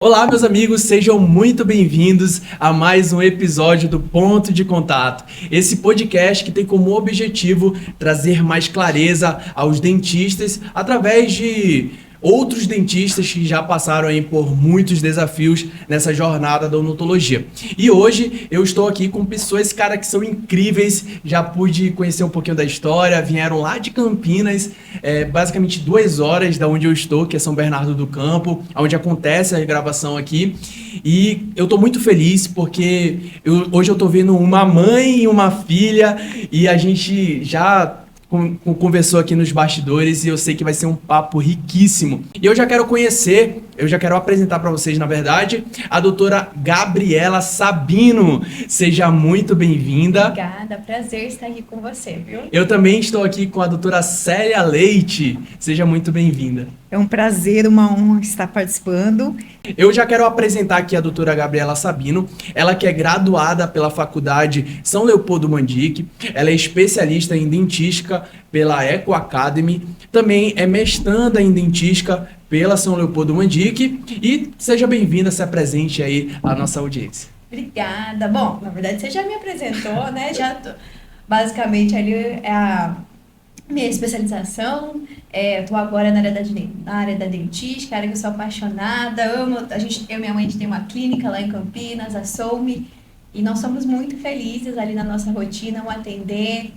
Olá, meus amigos, sejam muito bem-vindos a mais um episódio do Ponto de Contato. Esse podcast que tem como objetivo trazer mais clareza aos dentistas através de outros dentistas que já passaram aí por muitos desafios nessa jornada da odontologia. E hoje eu estou aqui com pessoas, cara, que são incríveis, já pude conhecer um pouquinho da história, vieram lá de Campinas, basicamente 2 horas da onde eu estou, que é São Bernardo do Campo, onde acontece a gravação aqui. E eu estou muito feliz porque hoje eu estou vendo uma mãe e uma filha e a gente já conversou aqui nos bastidores e eu sei que vai ser um papo riquíssimo. E eu já quero apresentar para vocês, na verdade, a doutora Gabriela Sabino. Seja muito bem-vinda. Obrigada, prazer estar aqui com você, viu? Eu também estou aqui com a doutora Célia Leite. Seja muito bem-vinda. É um prazer, uma honra estar participando. Eu já quero apresentar aqui a doutora Gabriela Sabino, ela que é graduada pela Faculdade São Leopoldo Mandic, ela é especialista em dentística pela Eco Academy, também é mestranda em dentística pela São Leopoldo Mandic e seja bem-vinda, se apresente aí à nossa audiência. Obrigada. Bom, na verdade você já me apresentou, né? Basicamente ali é a minha especialização. Eu tô agora na área da dentística, área que eu sou apaixonada, amo. Eu e minha mãe, a gente tem uma clínica lá em Campinas, a Soumi, e nós somos muito felizes ali na nossa rotina, amo atender,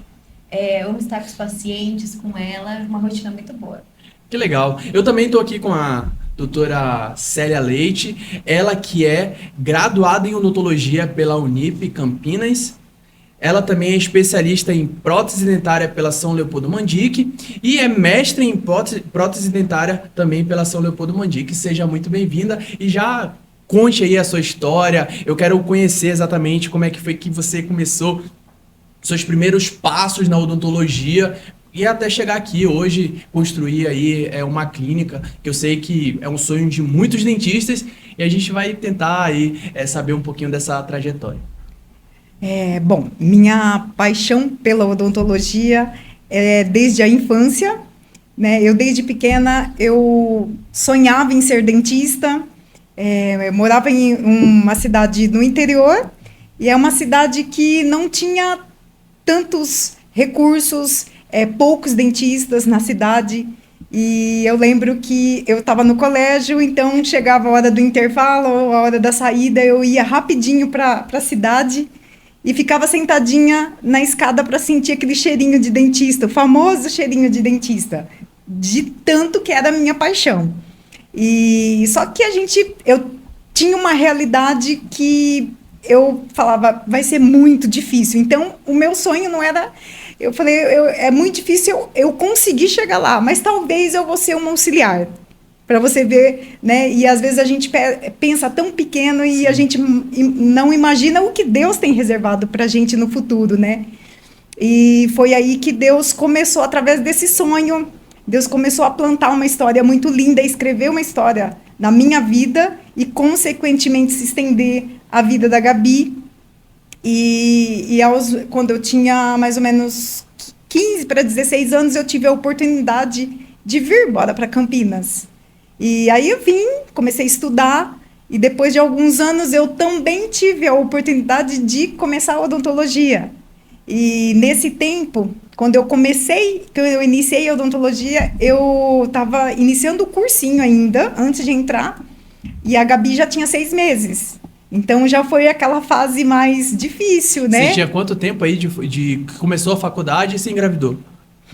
amo estar com os pacientes, com ela, uma rotina muito boa. Que legal. Eu também estou aqui com a doutora Célia Leite, ela que é graduada em odontologia pela Unip Campinas. Ela também é especialista em prótese dentária pela São Leopoldo Mandic e é mestre em prótese dentária também pela São Leopoldo Mandic. Seja muito bem-vinda e já conte aí a sua história. Eu quero conhecer exatamente como é que foi que você começou seus primeiros passos na odontologia e até chegar aqui hoje, construir aí uma clínica, que eu sei que é um sonho de muitos dentistas e a gente vai tentar aí saber um pouquinho dessa trajetória. Bom, minha paixão pela odontologia é desde a infância, né? Eu, desde pequena, eu sonhava em ser dentista. Eu morava em uma cidade no interior, e é uma cidade que não tinha tantos recursos, poucos dentistas na cidade. E eu lembro que eu estava no colégio, então chegava a hora do intervalo, a hora da saída, eu ia rapidinho para a cidade e ficava sentadinha na escada para sentir aquele cheirinho de dentista, o famoso cheirinho de dentista, de tanto que era a minha paixão. E só que eu tinha uma realidade que eu falava, vai ser muito difícil. Então, o meu sonho não era... Eu falei, é muito difícil eu conseguir chegar lá, mas talvez eu vou ser uma auxiliar. Para você ver, né? E às vezes a gente pensa tão pequeno e Sim. A gente não imagina o que Deus tem reservado para a gente no futuro, né? E foi aí que Deus começou, através desse sonho, Deus começou a plantar uma história muito linda, escrever uma história na minha vida e, consequentemente, se estender à vida da Gabi. Quando eu tinha mais ou menos 15 para 16 anos, eu tive a oportunidade de vir embora para Campinas. E aí eu comecei a estudar, e depois de alguns anos eu também tive a oportunidade de começar a odontologia. E nesse tempo, quando eu iniciei a odontologia, eu estava iniciando o cursinho ainda, antes de entrar, e a Gabi já tinha 6 meses. Então já foi aquela fase mais difícil, né? Você tinha quanto tempo aí de começou a faculdade e se engravidou?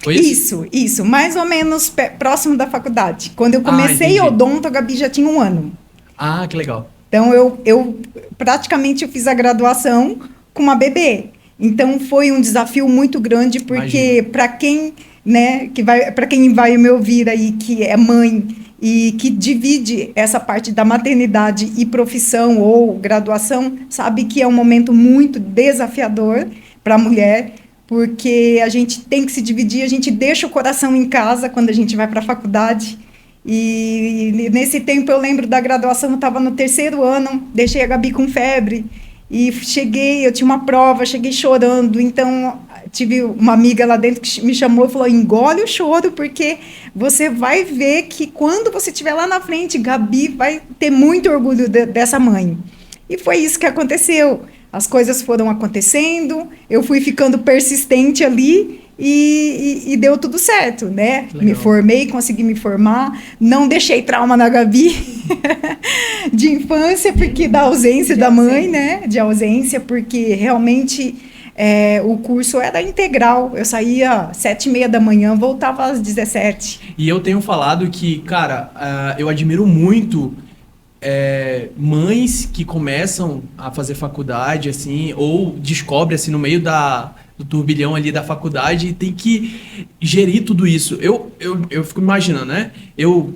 Foi isso? Isso, mais ou menos próximo da faculdade. Quando eu comecei odonto, a Gabi já tinha 1 ano. Ah, que legal. Então, eu praticamente fiz a graduação com uma bebê. Então, foi um desafio muito grande, porque para quem, né, para quem vai me ouvir aí, que é mãe e que divide essa parte da maternidade e profissão ou graduação, sabe que é um momento muito desafiador para a mulher, porque a gente tem que se dividir, a gente deixa o coração em casa quando a gente vai para a faculdade. E nesse tempo eu lembro da graduação, eu estava no 3º ano, deixei a Gabi com febre, e eu tinha uma prova, cheguei chorando, então tive uma amiga lá dentro que me chamou e falou, engole o choro, porque você vai ver que quando você estiver lá na frente, Gabi vai ter muito orgulho dessa mãe. E foi isso que aconteceu. As coisas foram acontecendo, eu fui ficando persistente ali e deu tudo certo, né? Legal. Me formei, consegui me formar, não deixei trauma na Gabi de infância, porque da ausência da mãe, né? De ausência, porque realmente o curso era integral. Eu saía às 7h30 da manhã, voltava às 17h. E eu tenho falado que, cara, eu admiro muito mães que começam a fazer faculdade, assim, ou descobrem, assim, no meio do turbilhão ali da faculdade e tem que gerir tudo isso. Eu fico imaginando, né? Eu,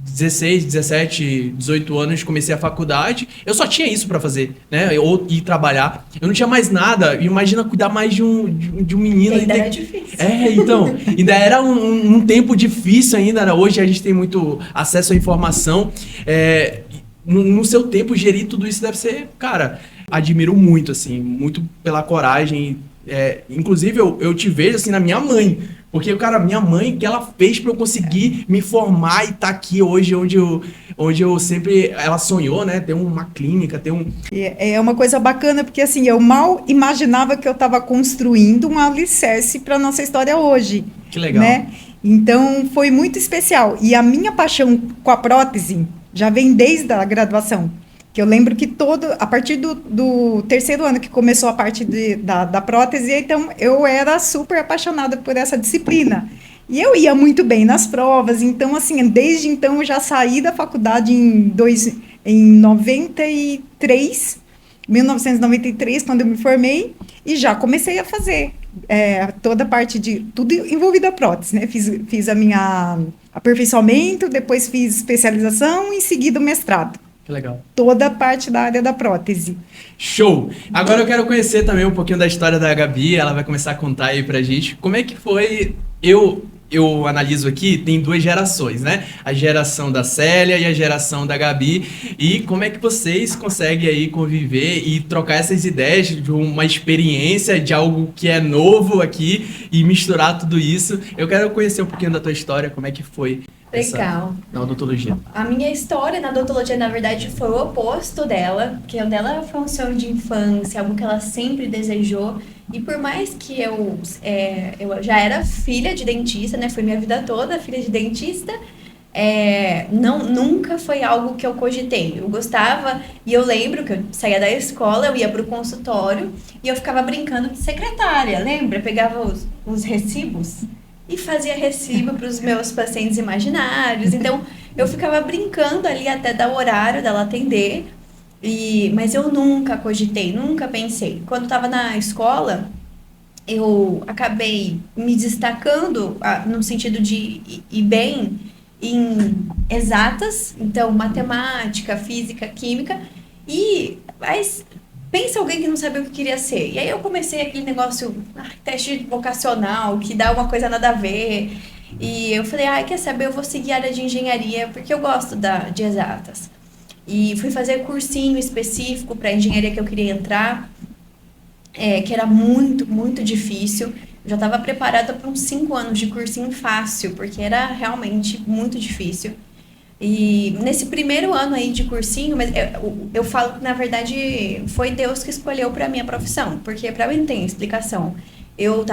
16, 17, 18 anos, comecei a faculdade, eu só tinha isso pra fazer, né? Ou ir trabalhar. Eu não tinha mais nada. Imagina cuidar mais de um menino. Ainda era difícil. Então, ainda era um tempo difícil ainda, né? Hoje a gente tem muito acesso à informação. No seu tempo, gerir tudo isso deve ser, cara, admiro muito, assim, muito pela coragem. Inclusive, eu te vejo, assim, na minha mãe. Porque, cara, minha mãe, que ela fez pra eu conseguir me formar e estar aqui hoje, onde eu sempre... Ela sonhou, né? Ter uma clínica, ter um... É uma coisa bacana, porque, assim, eu mal imaginava que eu estava construindo um alicerce para nossa história hoje. Que legal. Né? Então, foi muito especial. E a minha paixão com a prótese já vem desde a graduação. Que eu lembro que a partir do terceiro ano que começou a parte da prótese, então eu era super apaixonada por essa disciplina. E eu ia muito bem nas provas, então, assim, desde então eu já saí da faculdade em 1993, quando eu me formei, e já comecei a fazer toda a parte de... Tudo envolvido a prótese, né? Fiz a minha aperfeiçoamento, depois fiz especialização e em seguida o mestrado. Que legal. Toda a parte da área da prótese. Show! Agora eu quero conhecer também um pouquinho da história da Gabi, ela vai começar a contar aí pra gente. Como é que foi... Eu analiso aqui, tem 2 gerações, né? A geração da Célia e a geração da Gabi. E como é que vocês conseguem aí conviver e trocar essas ideias de uma experiência, de algo que é novo aqui e misturar tudo isso? Eu quero conhecer um pouquinho da tua história, como é que foi na odontologia. A minha história na odontologia, na verdade, foi o oposto dela, porque o dela foi um sonho de infância, algo que ela sempre desejou. E por mais que eu já era filha de dentista, né? Foi minha vida toda filha de dentista, nunca foi algo que eu cogitei. Eu gostava, e eu lembro que eu saía da escola, eu ia pro consultório e eu ficava brincando de secretária, lembra? Eu pegava os recibos e fazia recibo para os meus pacientes imaginários. Então, eu ficava brincando ali até dar o horário dela atender. Mas eu nunca cogitei, nunca pensei. Quando estava na escola, eu acabei me destacando no sentido de ir bem em exatas, então matemática, física, química, mas pensa alguém que não sabia o que queria ser. E aí eu comecei aquele negócio, teste vocacional, que dá uma coisa nada a ver. E eu falei, quer saber, eu vou seguir a área de engenharia, porque eu gosto de exatas. E fui fazer cursinho específico para a engenharia que eu queria entrar, que era muito, muito difícil. Eu já estava preparada para uns 5 anos de cursinho fácil, porque era realmente muito difícil. E nesse primeiro ano aí de cursinho, mas eu falo que, na verdade, foi Deus que escolheu para mim a profissão, porque para mim não tem explicação. Eu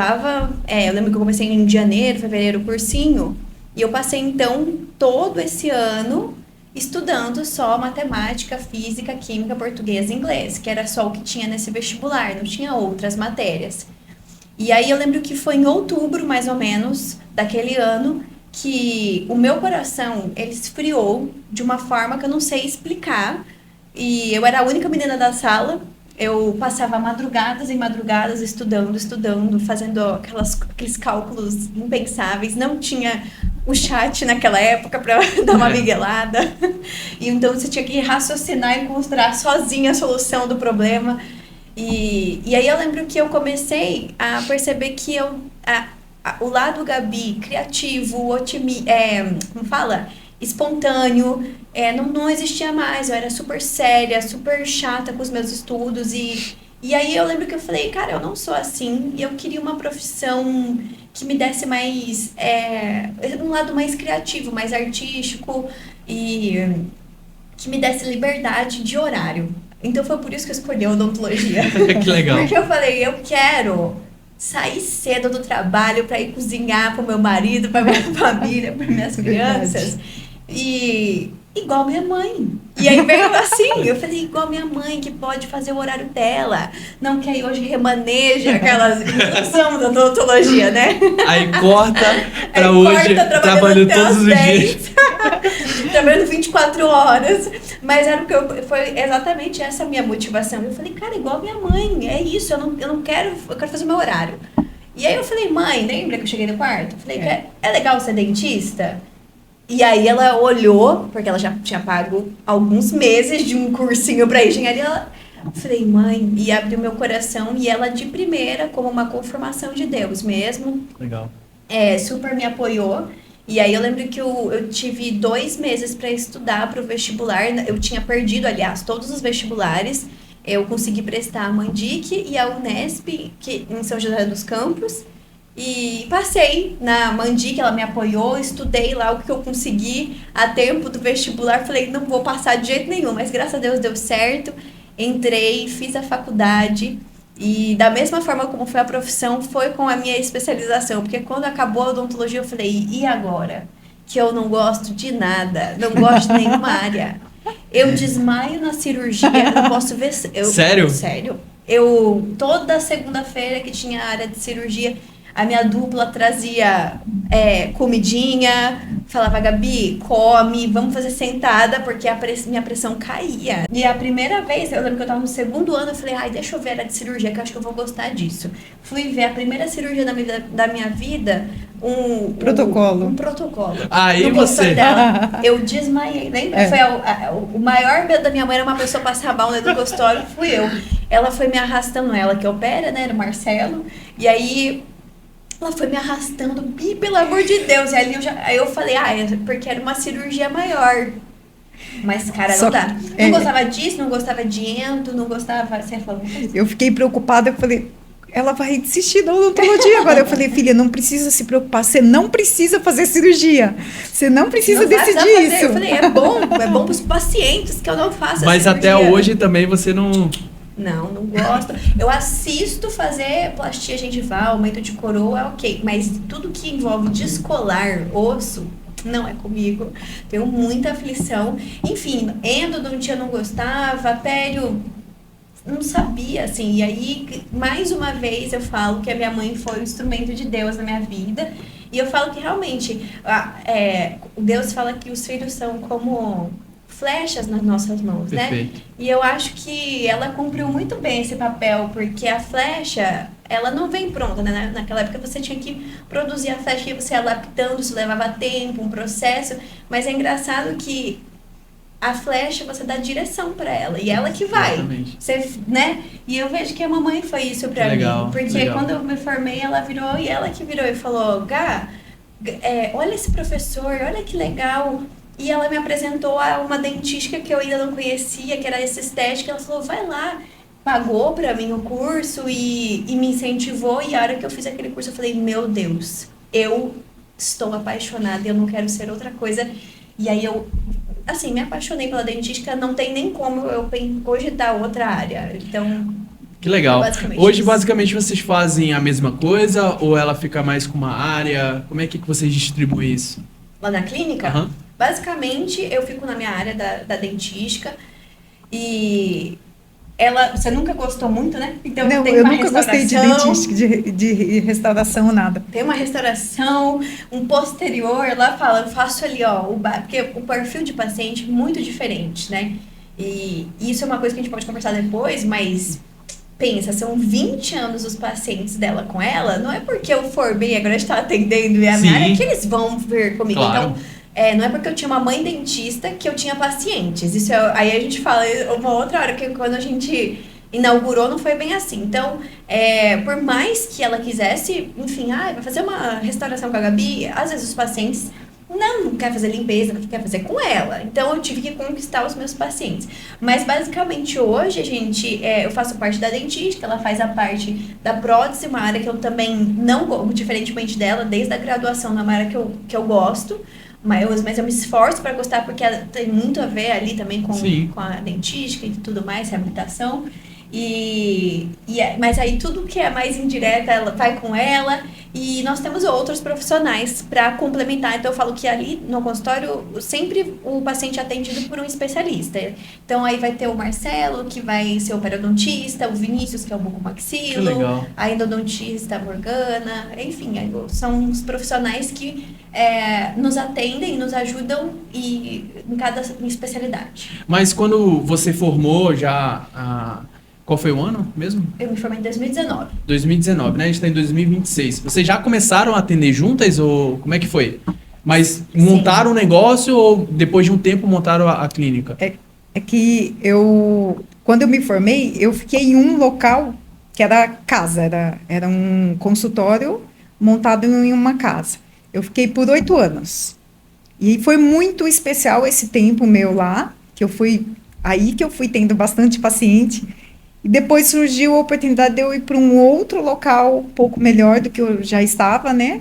lembro que eu comecei em janeiro, fevereiro, o cursinho, e eu passei, então, todo esse ano estudando só matemática, física, química, português e inglês, que era só o que tinha nesse vestibular, não tinha outras matérias. E aí eu lembro que foi em outubro, mais ou menos, daquele ano, que o meu coração, ele esfriou de uma forma que eu não sei explicar. E eu era a única menina da sala. Eu passava madrugadas e madrugadas estudando, fazendo aqueles cálculos impensáveis. Não tinha o chat naquela época para dar uma miguelada. E então você tinha que raciocinar e construir sozinha a solução do problema. E aí eu lembro que eu comecei a perceber que o lado Gabi, criativo, como fala? Espontâneo, não existia mais. Eu era super séria, super chata com os meus estudos e E aí eu lembro que eu falei, cara, eu não sou assim, e eu queria uma profissão que me desse mais, um lado mais criativo, mais artístico, e que me desse liberdade de horário. Então foi por isso que eu escolhi a odontologia. Que legal. Porque eu falei, eu quero sair cedo do trabalho para ir cozinhar para o meu marido, para minha família, para minhas crianças. E igual minha mãe. E aí veio assim, eu falei, igual minha mãe, que pode fazer o horário dela. Não que aí hoje remaneja aquelas instruções da odontologia, né? Aí corta pra Aí hoje, corta, trabalhando até todos às os 10, dias. trabalhando 24 horas. Mas era porque foi exatamente essa a minha motivação. Eu falei, cara, igual minha mãe, é isso, eu não quero, eu quero fazer meu horário. E aí eu falei, mãe, lembra que eu cheguei no quarto? Eu falei, é legal ser dentista? E aí ela olhou, porque ela já tinha pago alguns meses de um cursinho para engenharia. Eu falei, mãe, e abriu meu coração, e ela de primeira, como uma confirmação de Deus mesmo, Legal. super me apoiou. E aí eu lembro que eu tive 2 meses para estudar para o vestibular. Eu tinha perdido, aliás, todos os vestibulares. Eu consegui prestar a Mandic e a Unesp, em São José dos Campos. E passei na Mandic, ela me apoiou, estudei lá o que eu consegui a tempo do vestibular. Falei, não vou passar de jeito nenhum, mas graças a Deus deu certo. Entrei, fiz a faculdade e da mesma forma como foi a profissão, foi com a minha especialização. Porque quando acabou a odontologia eu falei, e agora? Que eu não gosto de nada, não gosto de nenhuma área. Eu desmaio na cirurgia, eu não posso ver... Sério? Sério. Toda segunda-feira que tinha área de cirurgia... A minha dupla trazia comidinha, falava, Gabi, come, vamos fazer sentada, porque minha pressão caía. E a primeira vez, eu lembro que eu tava no 2º ano, eu falei, ai, deixa eu ver a área de cirurgia, que eu acho que eu vou gostar disso. Fui ver a primeira cirurgia da minha vida, um protocolo. Aí no você... dela. Eu desmaiei, lembra? Foi o maior medo da minha mãe era uma pessoa passar mal dentro do consultório, fui eu. Ela foi me arrastando, ela que opera, né, era o Marcelo, e aí... Ela foi me arrastando, e pelo amor de Deus. E ali aí eu falei, porque era uma cirurgia maior. Mas, cara, não dá. Não gostava disso, não gostava de endo, não gostava... Você falou, eu fiquei preocupada, eu falei, ela vai desistir da odontologia agora. Eu falei, filha, não precisa se preocupar, você não precisa fazer cirurgia. Você não precisa decidir isso. Eu falei, é bom para os pacientes que eu não faça Mas cirurgia. até hoje também você não... Não gosto. Eu assisto fazer plastia gengival, aumento de coroa, ok. Mas tudo que envolve descolar osso, não é comigo. Tenho muita aflição. Enfim, endodontia não gostava, pério não sabia, assim. E aí, mais uma vez, eu falo que a minha mãe foi um instrumento de Deus na minha vida. E eu falo que realmente, Deus fala que os filhos são como... flechas nas nossas mãos, Perfeito. né? E eu acho que ela cumpriu muito bem esse papel, porque a flecha, ela não vem pronta, né? Naquela época você tinha que produzir a flecha e você ia adaptando, isso levava tempo, um processo, mas é engraçado que a flecha você dá direção para ela, e ela que vai. Exatamente. Você, né? E eu vejo que a mamãe foi isso para mim, porque quando eu me formei, ela virou, e ela que virou e falou, Gá, olha esse professor, olha que legal. E ela me apresentou a uma dentística que eu ainda não conhecia, que era essa estética. Ela falou, vai lá. Pagou pra mim o curso e me incentivou. E a hora que eu fiz aquele curso, eu falei, meu Deus, eu estou apaixonada e eu não quero ser outra coisa. E aí eu, assim, me apaixonei pela dentística. Não tem nem como eu cogitar outra área. Então... Que legal. Hoje, isso. basicamente, vocês fazem a mesma coisa ou ela fica mais com uma área? Como é que vocês distribuem isso? Lá na clínica? Aham. Basicamente, eu fico na minha área da dentística e você nunca gostou muito, né? Então não, tem eu uma nunca gostei de dentística, de restauração, nada. Tem uma restauração, um posterior, lá fala, eu faço ali, porque o perfil de paciente é muito diferente, né? E isso é uma coisa que a gente pode conversar depois, mas... Pensa, são 20 anos os pacientes dela com ela, não é porque eu formei, agora está atendendo e a minha área que eles vão vir comigo. Claro. Então, não é porque eu tinha uma mãe dentista que eu tinha pacientes. Isso aí a gente fala uma outra hora, que quando a gente inaugurou não foi bem assim. Então, por mais que ela quisesse, enfim, vai fazer uma restauração com a Gabi, às vezes os pacientes não quer fazer limpeza, não quer fazer com ela. Então, eu tive que conquistar os meus pacientes. Mas, basicamente, hoje, eu faço parte da dentística, ela faz a parte da prótese, uma área que eu também não, diferentemente dela, desde a graduação, é uma área que eu gosto. Mas eu me esforço para gostar, porque tem muito a ver ali também com a dentística e tudo mais, reabilitação. Mas aí tudo que é mais indireta, ela vai com ela, e nós temos outros profissionais para complementar. Então eu falo que ali no consultório sempre o paciente é atendido por um especialista. Então aí vai ter o Marcelo, que vai ser o periodontista, o Vinícius, que é o bucomaxilo, a endodontista, a Morgana, enfim, são os profissionais que nos atendem, nos ajudam em cada especialidade. Mas quando você formou já qual foi o ano mesmo? Eu me formei em 2019. 2019, né? A gente está em 2026. Vocês já começaram a atender juntas ou como é que foi? Mas montaram um negócio ou depois de um tempo montaram a clínica? É que quando eu me formei, eu fiquei em um local que era casa, era um consultório montado em uma casa. Eu fiquei por 8 anos. E foi muito especial esse tempo meu lá, que eu fui tendo bastante paciente. E depois surgiu a oportunidade de eu ir para um outro local um pouco melhor do que eu já estava, né?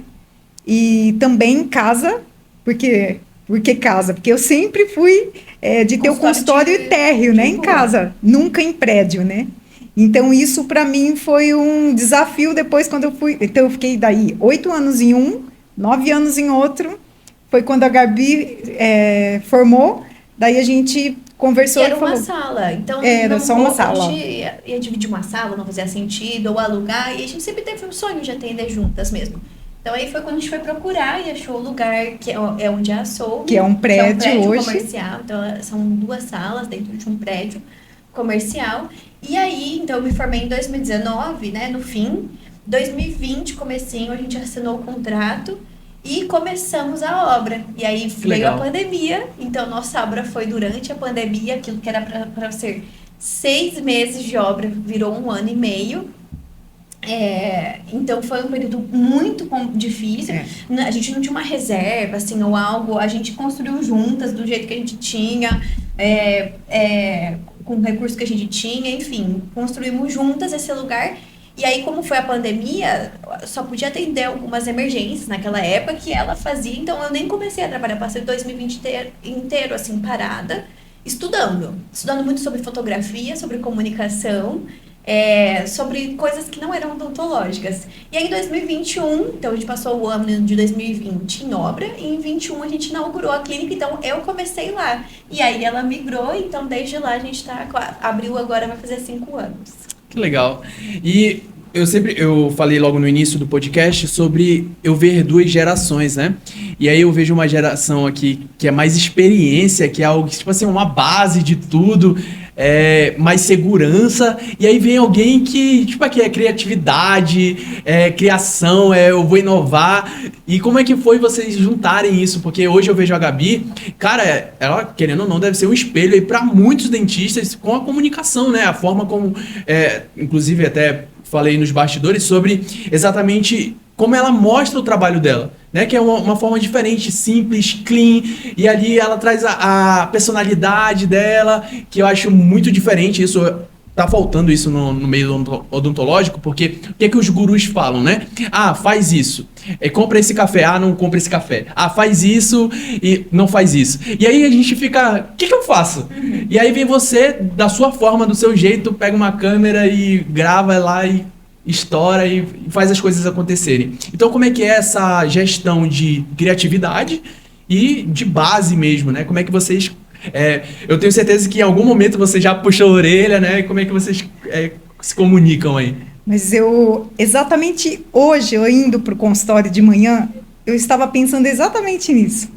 E também em casa, porque casa? Porque eu sempre fui de ter o consultório térreo, né? Em casa, nunca em prédio, né? Então, isso para mim foi um desafio depois quando eu fui. Então, eu fiquei daí 8 anos em um, 9 anos em outro. Foi quando a Gabi formou, daí a gente conversou e era e falou, uma sala, então era só uma sala. A gente ia dividir uma sala, não fazia sentido, ou alugar, e a gente sempre teve um sonho de atender juntas mesmo. Então aí foi quando a gente foi procurar e achou o lugar que é onde é a Soul, que é um prédio hoje comercial, então são 2 salas dentro de um prédio comercial. E aí, então eu me formei em 2019, né, no fim, 2020, comecinho, a gente assinou o contrato e começamos a obra. E aí veio a pandemia, então nossa obra foi durante a pandemia, aquilo que era para ser 6 meses de obra, virou 1 ano e meio. Então foi um período muito difícil. A gente não tinha uma reserva, assim, ou algo. A gente construiu juntas, do jeito que a gente tinha, com o recurso que a gente tinha, enfim, construímos juntas esse lugar. E aí, como foi a pandemia, só podia atender algumas emergências naquela época que ela fazia, então eu nem comecei a trabalhar, passei 2020 inteiro, assim, parada, estudando muito sobre fotografia, sobre comunicação, sobre coisas que não eram odontológicas. E aí, em 2021, então a gente passou o ano de 2020 em obra, e em 2021 a gente inaugurou a clínica, então eu comecei lá. E aí ela migrou, então desde lá a gente abriu agora, vai fazer 5 anos. Que legal. E eu falei logo no início do podcast sobre eu ver 2 gerações, né? E aí eu vejo uma geração aqui que é mais experiência, que é algo que, tipo assim, uma base de tudo, mais segurança. E aí vem alguém que, tipo, aqui é criatividade, criação, eu vou inovar. E como é que foi vocês juntarem isso? Porque hoje eu vejo a Gabi, cara, ela, querendo ou não, deve ser um espelho aí para muitos dentistas com a comunicação, né? A forma como, inclusive até falei nos bastidores sobre exatamente como ela mostra o trabalho dela, né? Que é uma forma diferente, simples, clean, e ali ela traz a personalidade dela, que eu acho muito diferente. Isso tá faltando isso no meio odontológico, porque o que é que os gurus falam, né? Ah, faz isso. Compra esse café. Ah, não compra esse café. Ah, faz isso e não faz isso. E aí a gente fica, o que eu faço? E aí vem você, da sua forma, do seu jeito, pega uma câmera e grava lá e estoura e faz as coisas acontecerem. Então, como é que é essa gestão de criatividade e de base mesmo, né? Como é que vocês... eu tenho certeza que em algum momento você já puxou a orelha, né? Como é que vocês se comunicam aí? Mas exatamente hoje, eu indo para o consultório de manhã, eu estava pensando exatamente nisso.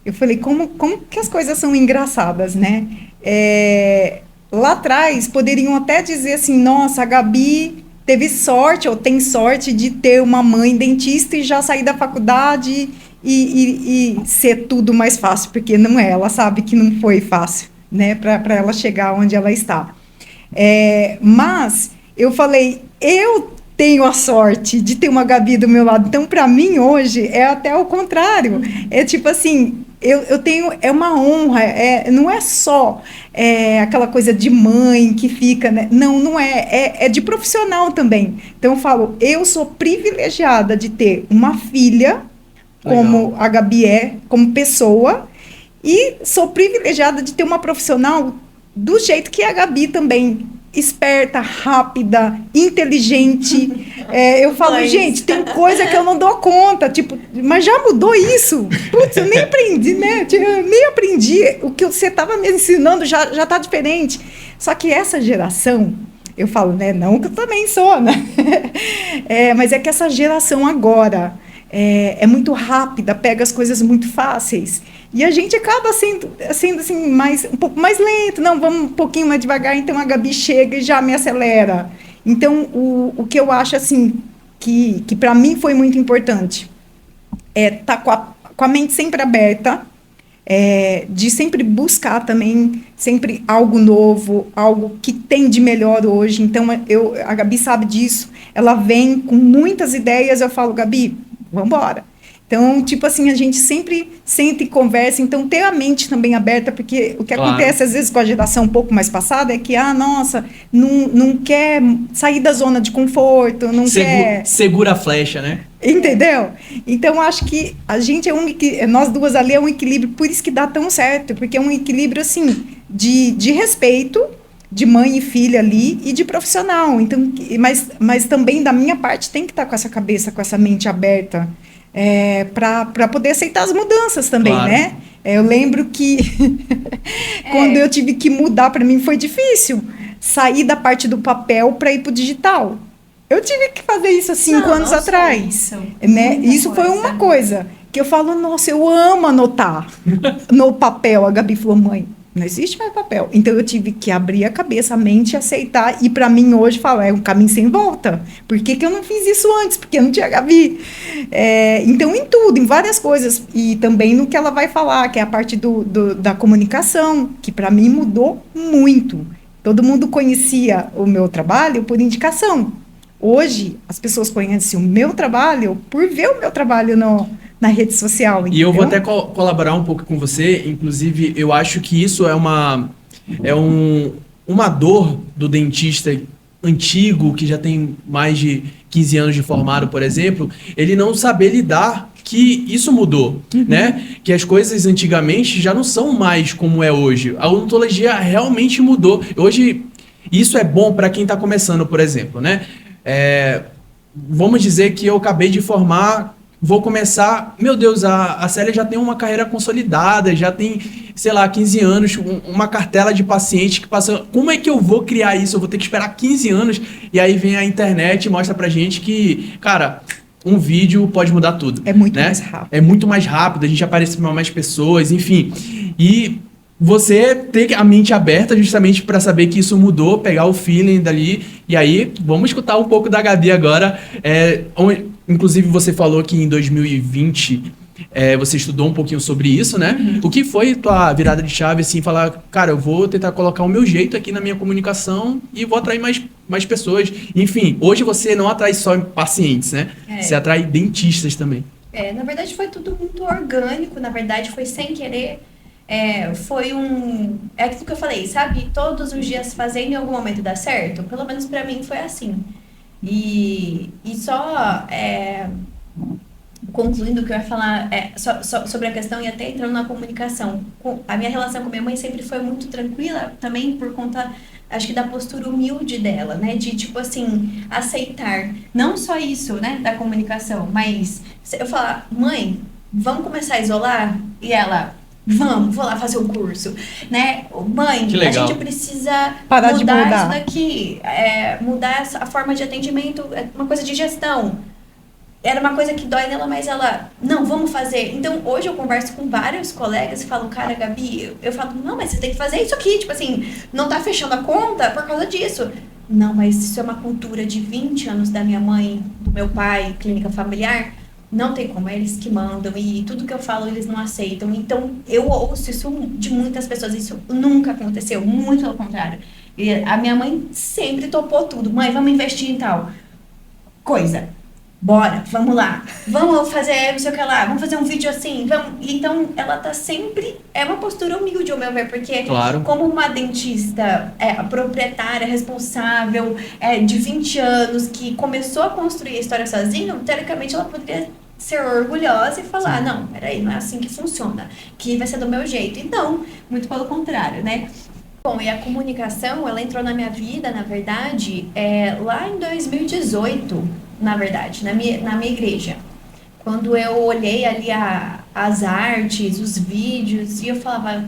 Eu falei, como que as coisas são engraçadas, né? Lá atrás, poderiam até dizer assim, nossa, a Gabi teve sorte, ou tem sorte de ter uma mãe dentista e já sair da faculdade e ser tudo mais fácil, porque não é, ela sabe que não foi fácil, né, para ela chegar onde ela está. Mas eu falei, eu tenho a sorte de ter uma Gabi do meu lado. Então, para mim, hoje, é até o contrário. É tipo assim, eu tenho... É uma honra. Não é só aquela coisa de mãe que fica... Né? Não é. É de profissional também. Então, eu falo, eu sou privilegiada de ter uma filha, como a Gabi como pessoa, e sou privilegiada de ter uma profissional do jeito que a Gabi também, esperta, rápida, inteligente. Eu falo, gente, tem coisa que eu não dou conta, tipo, mas já mudou isso? Putz, eu nem aprendi, né? Eu nem aprendi. O que você estava me ensinando já tá diferente. Só que essa geração, eu falo, né? Não que eu também sou, né? Mas é que essa geração agora é muito rápida, pega as coisas muito fáceis. E a gente acaba sendo assim, um pouco mais lento. Não, vamos um pouquinho mais devagar. Então, a Gabi chega e já me acelera. Então, o que eu acho, assim, que para mim foi muito importante é estar com a mente sempre aberta, de sempre buscar também, sempre algo novo, algo que tem de melhor hoje. Então, a Gabi sabe disso. Ela vem com muitas ideias. Eu falo, Gabi, vamos embora. Então, tipo assim, a gente sempre senta e conversa. Então, ter a mente também aberta, porque o que acontece, às vezes, com a geração um pouco mais passada é que, nossa, não quer sair da zona de conforto, não quer... Segura a flecha, né? Entendeu? Então, acho que a gente nós duas ali é um equilíbrio, por isso que dá tão certo, porque é um equilíbrio, assim, de respeito, de mãe e filha ali, e de profissional. Então, mas também, da minha parte, tem que estar com essa cabeça, com essa mente aberta, para poder aceitar as mudanças também, claro. Né? Eu lembro que quando eu tive que mudar, para mim foi difícil sair da parte do papel para ir para o digital. Eu tive que fazer isso há 5 anos atrás. Né? Isso foi uma coisa que eu falo, nossa, eu amo anotar no papel. A Gabi falou, mãe, não existe mais papel. Então, eu tive que abrir a cabeça, a mente, aceitar. E, para mim, hoje, é um caminho sem volta. Por que eu não fiz isso antes? Porque eu não tinha Gabi. Então, em tudo, em várias coisas. E também no que ela vai falar, que é a parte da comunicação, que, para mim, mudou muito. Todo mundo conhecia o meu trabalho por indicação. Hoje, as pessoas conhecem o meu trabalho por ver o meu trabalho na rede social. Entendeu? E eu vou até colaborar um pouco com você. Inclusive, eu acho que isso é uma dor do dentista antigo, que já tem mais de 15 anos de formado, por exemplo, ele não saber lidar que isso mudou, né? Que as coisas antigamente já não são mais como é hoje. A odontologia realmente mudou. Hoje, isso é bom para quem está começando, por exemplo, né? Vamos dizer que eu acabei de formar, vou começar... Meu Deus, a Célia já tem uma carreira consolidada, já tem, sei lá, 15 anos, uma cartela de pacientes que passam... Como é que eu vou criar isso? Eu vou ter que esperar 15 anos e aí vem a internet e mostra pra gente que, cara, um vídeo pode mudar tudo. É muito mais rápido. É muito mais rápido, a gente aparece para mais pessoas, enfim. E... você ter a mente aberta justamente para saber que isso mudou, pegar o feeling dali. E aí, vamos escutar um pouco da Gabi agora. Inclusive, você falou que em 2020 você estudou um pouquinho sobre isso, né? O que foi tua virada de chave, assim, falar, cara, eu vou tentar colocar o meu jeito aqui na minha comunicação e vou atrair mais pessoas. Enfim, hoje você não atrai só pacientes, né? Você atrai dentistas também. Na verdade, foi tudo muito orgânico. Na verdade, foi sem querer... É aquilo que eu falei, sabe? Todos os dias fazendo em algum momento dar certo. Pelo menos pra mim foi assim. E só concluindo o que eu ia falar sobre a questão e até entrando na comunicação. A minha relação com minha mãe sempre foi muito tranquila, também por conta, acho que da postura humilde dela, né? De, tipo assim, aceitar. Não só isso, né? Da comunicação, mas eu falar, mãe, vamos começar a isolar? E ela... vou lá fazer o curso, né? Mãe, a gente precisa mudar isso daqui, mudar a forma de atendimento, uma coisa de gestão. Era uma coisa que dói nela, mas ela, não, vamos fazer. Então, hoje eu converso com vários colegas e falo, cara, Gabi, eu falo, não, mas você tem que fazer isso aqui, tipo assim, não tá fechando a conta por causa disso. Não, mas isso é uma cultura de 20 anos da minha mãe, do meu pai, clínica familiar. Não tem como, é eles que mandam e tudo que eu falo eles não aceitam. Então, eu ouço isso de muitas pessoas, isso nunca aconteceu, muito ao contrário. E a minha mãe sempre topou tudo. Mãe, vamos investir em tal. coisa. Bora, vamos lá. Vamos fazer não sei o que lá, vamos fazer um vídeo assim. Vamos. Então, ela tá sempre... É uma postura humilde, ao meu ver, porque Claro. como uma dentista proprietária, responsável, de 20 anos, que começou a construir a história sozinha, teoricamente ela poderia ser orgulhosa e falar, não, peraí, não é assim que funciona, que vai ser do meu jeito. E não, muito pelo contrário, né? Bom, e a comunicação, ela entrou na minha vida, na verdade, lá em 2018, na verdade, na minha igreja. Quando eu olhei ali as artes, os vídeos, e eu falava,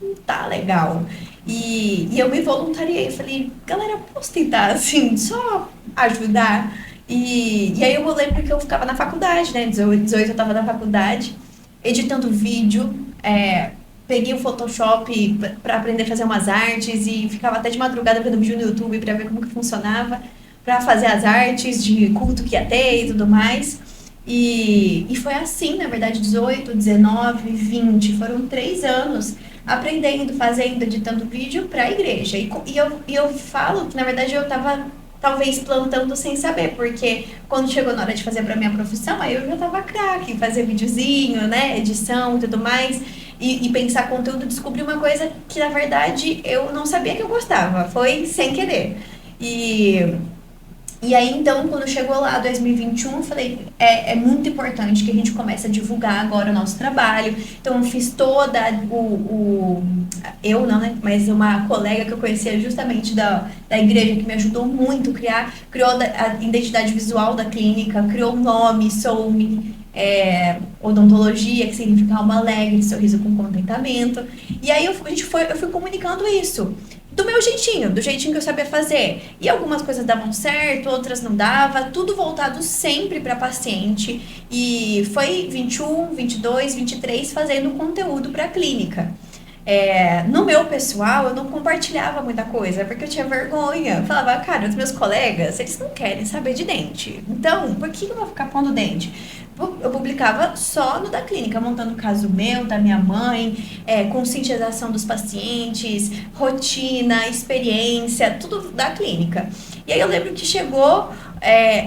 não tá legal. E eu me voluntariei, eu falei, galera, posso tentar, assim, só ajudar? E aí eu lembro que eu ficava na faculdade, né, 18 eu tava na faculdade, editando vídeo, peguei o Photoshop para aprender a fazer umas artes e ficava até de madrugada vendo vídeo no YouTube para ver como que funcionava, para fazer as artes de culto que ia ter e tudo mais. E foi assim, na verdade, 18, 19, 20, foram 3 anos aprendendo, fazendo, editando vídeo para a igreja. E eu falo que, na verdade, eu estava talvez plantando sem saber, porque quando chegou na hora de fazer para minha profissão, aí eu já estava craque em fazer videozinho, né, edição e tudo mais. E pensar conteúdo, descobri uma coisa que, na verdade, eu não sabia que eu gostava. Foi sem querer. E aí, então, quando chegou lá 2021, eu falei, é muito importante que a gente comece a divulgar agora o nosso trabalho. Então, eu fiz toda eu não, né? Mas uma colega que eu conhecia justamente da igreja, que me ajudou muito a criou a identidade visual da clínica, criou o nome, Soul-me, odontologia, que significa alma alegre, sorriso com contentamento. E aí eu fui comunicando isso do meu jeitinho, do jeitinho que eu sabia fazer. E algumas coisas davam certo, outras não davam, tudo voltado sempre para paciente. E foi 21, 22, 23 fazendo conteúdo para a clínica. No meu pessoal, eu não compartilhava muita coisa, porque eu tinha vergonha. Eu falava, cara, os meus colegas, eles não querem saber de dente. Então, por que eu vou ficar pondo dente? Eu publicava só no da clínica, montando o caso meu, da minha mãe, conscientização dos pacientes, rotina, experiência, tudo da clínica. E aí eu lembro que chegou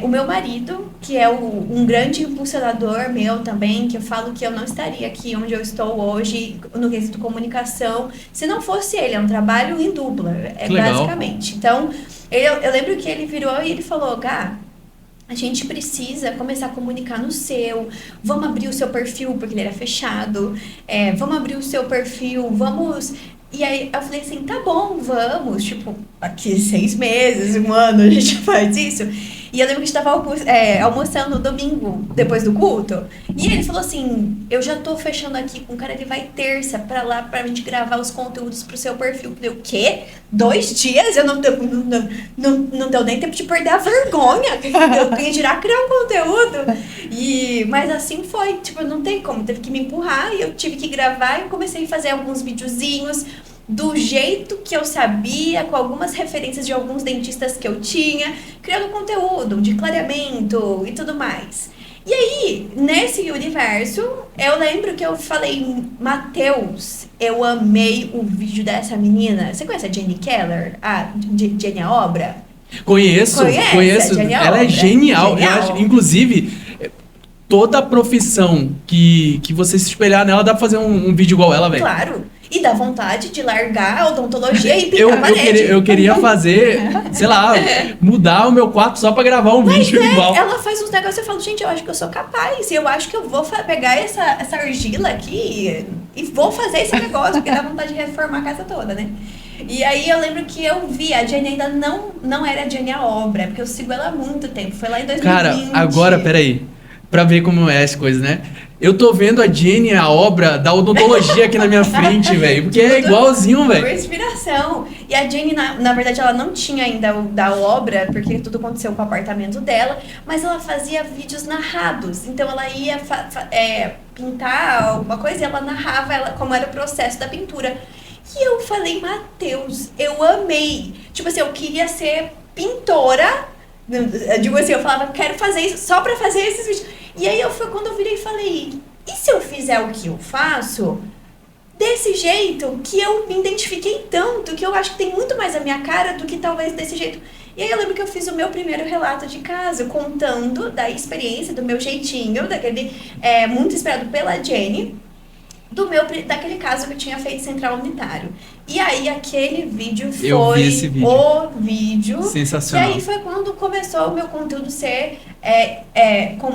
o meu marido, que é um grande impulsionador meu também, que eu falo que eu não estaria aqui onde eu estou hoje, no quesito comunicação, se não fosse ele. É um trabalho em dupla, basicamente. Então, eu lembro que ele virou e ele falou, Gá, a gente precisa começar a comunicar no seu, vamos abrir o seu perfil, porque ele era fechado, vamos abrir o seu perfil, vamos... E aí eu falei assim, tá bom, vamos, tipo, aqui 6 meses, 1 ano a gente faz isso. E eu lembro que a gente tava almoçando no domingo, depois do culto, e ele falou assim, eu já tô fechando aqui com o cara, ele vai terça pra lá pra gente gravar os conteúdos pro seu perfil. Eu falei, o quê? 2 dias? Eu não deu nem tempo de perder a vergonha, eu ia tirar criar um conteúdo. Mas assim foi, tipo, não tem como, teve que me empurrar e eu tive que gravar e comecei a fazer alguns videozinhos do jeito que eu sabia, com algumas referências de alguns dentistas que eu tinha, criando conteúdo de clareamento e tudo mais. E aí, nesse universo, eu lembro que eu falei, Matheus, eu amei o vídeo dessa menina. Você conhece a Jenny Keller? Jenny a Obra? Conheço. Ela é genial. Eu acho, inclusive, toda a profissão que você se espelhar nela, dá pra fazer um vídeo igual ela, velho. Claro. E dá vontade de largar a odontologia e pintar a parede. Eu queria fazer, sei lá, mudar o meu quarto só pra gravar um vídeo igual. Ela faz uns negócios e eu falo, gente, eu acho que eu sou capaz. E eu acho que eu vou pegar essa argila aqui e vou fazer esse negócio, porque dá vontade de reformar a casa toda, né? E aí eu lembro que eu vi, a Jenny ainda não era a Jenny a Obra, porque eu sigo ela há muito tempo. Foi lá em 2020. Cara, agora, peraí. Pra ver como é as coisas, né? Eu tô vendo a Jenny, a Obra da odontologia aqui na minha frente, velho. Porque é igualzinho, velho. Por inspiração. E a Jenny, na verdade, ela não tinha ainda o da Obra, porque tudo aconteceu com o apartamento dela, mas ela fazia vídeos narrados. Então ela ia pintar alguma coisa e ela narrava como era o processo da pintura. E eu falei, Matheus, eu amei. Tipo assim, eu queria ser pintora. Eu digo assim, eu falava, quero fazer isso só pra fazer esses vídeos. E aí foi quando eu virei e falei, e se eu fizer o que eu faço desse jeito que eu me identifiquei tanto, que eu acho que tem muito mais a minha cara do que talvez desse jeito. E aí eu lembro que eu fiz o meu primeiro relato de caso, contando da experiência, do meu jeitinho, daquele muito esperado pela Jenny, daquele caso que eu tinha feito central unitário. E aí aquele vídeo foi o vídeo. Sensacional. E aí foi quando começou o meu conteúdo ser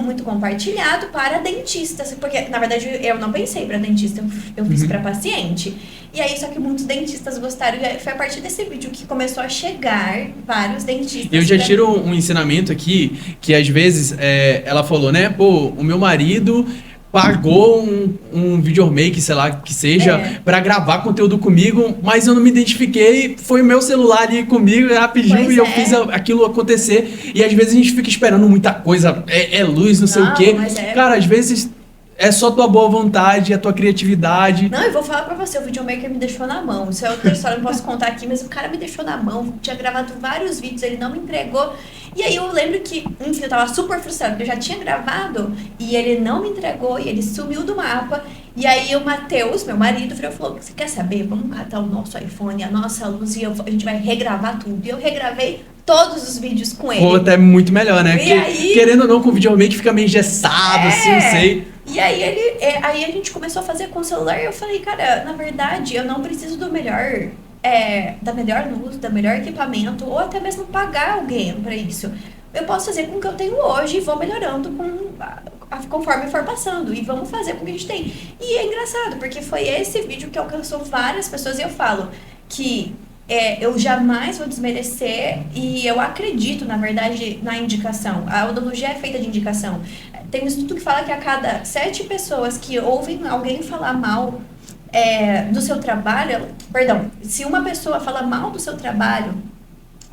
muito compartilhado para dentistas. Porque, na verdade, eu não pensei para dentista, eu fiz para paciente. E aí, só que muitos dentistas gostaram. E foi a partir desse vídeo que começou a chegar vários dentistas. Eu já tiro um ensinamento aqui, que às vezes ela falou, né? Pô, o meu marido pagou um videomake, sei lá, que seja, pra gravar conteúdo comigo, mas eu não me identifiquei, foi o meu celular ali comigo, ela pediu e eu fiz aquilo acontecer, e às vezes a gente fica esperando muita coisa, luz, não sei o quê. Cara, às vezes é só tua boa vontade, a tua criatividade. Não, eu vou falar pra você, o videomaker me deixou na mão. Isso é outra história, eu não posso contar aqui, mas o cara me deixou na mão. Tinha gravado vários vídeos, ele não me entregou. E aí eu lembro que, enfim, eu tava super frustrada, porque eu já tinha gravado e ele não me entregou e ele sumiu do mapa. E aí o Matheus, meu marido, falou, você quer saber? Vamos catar o nosso iPhone, a nossa luz e a gente vai regravar tudo. E eu regravei todos os vídeos com ele. Pô, até muito melhor, né? E aí, querendo ou não, com o videomake fica meio engessado, assim, não sei. E aí aí a gente começou a fazer com o celular e eu falei, cara, na verdade, eu não preciso do melhor, da melhor luz, do melhor equipamento, ou até mesmo pagar alguém pra isso. Eu posso fazer com o que eu tenho hoje e vou melhorando conforme for passando. E vamos fazer com o que a gente tem. E é engraçado, porque foi esse vídeo que alcançou várias pessoas e eu falo que eu jamais vou desmerecer e eu acredito, na verdade, na indicação. A odontologia é feita de indicação. Tem um estudo que fala que a cada 7 pessoas que ouvem alguém falar mal do seu trabalho, se uma pessoa fala mal do seu trabalho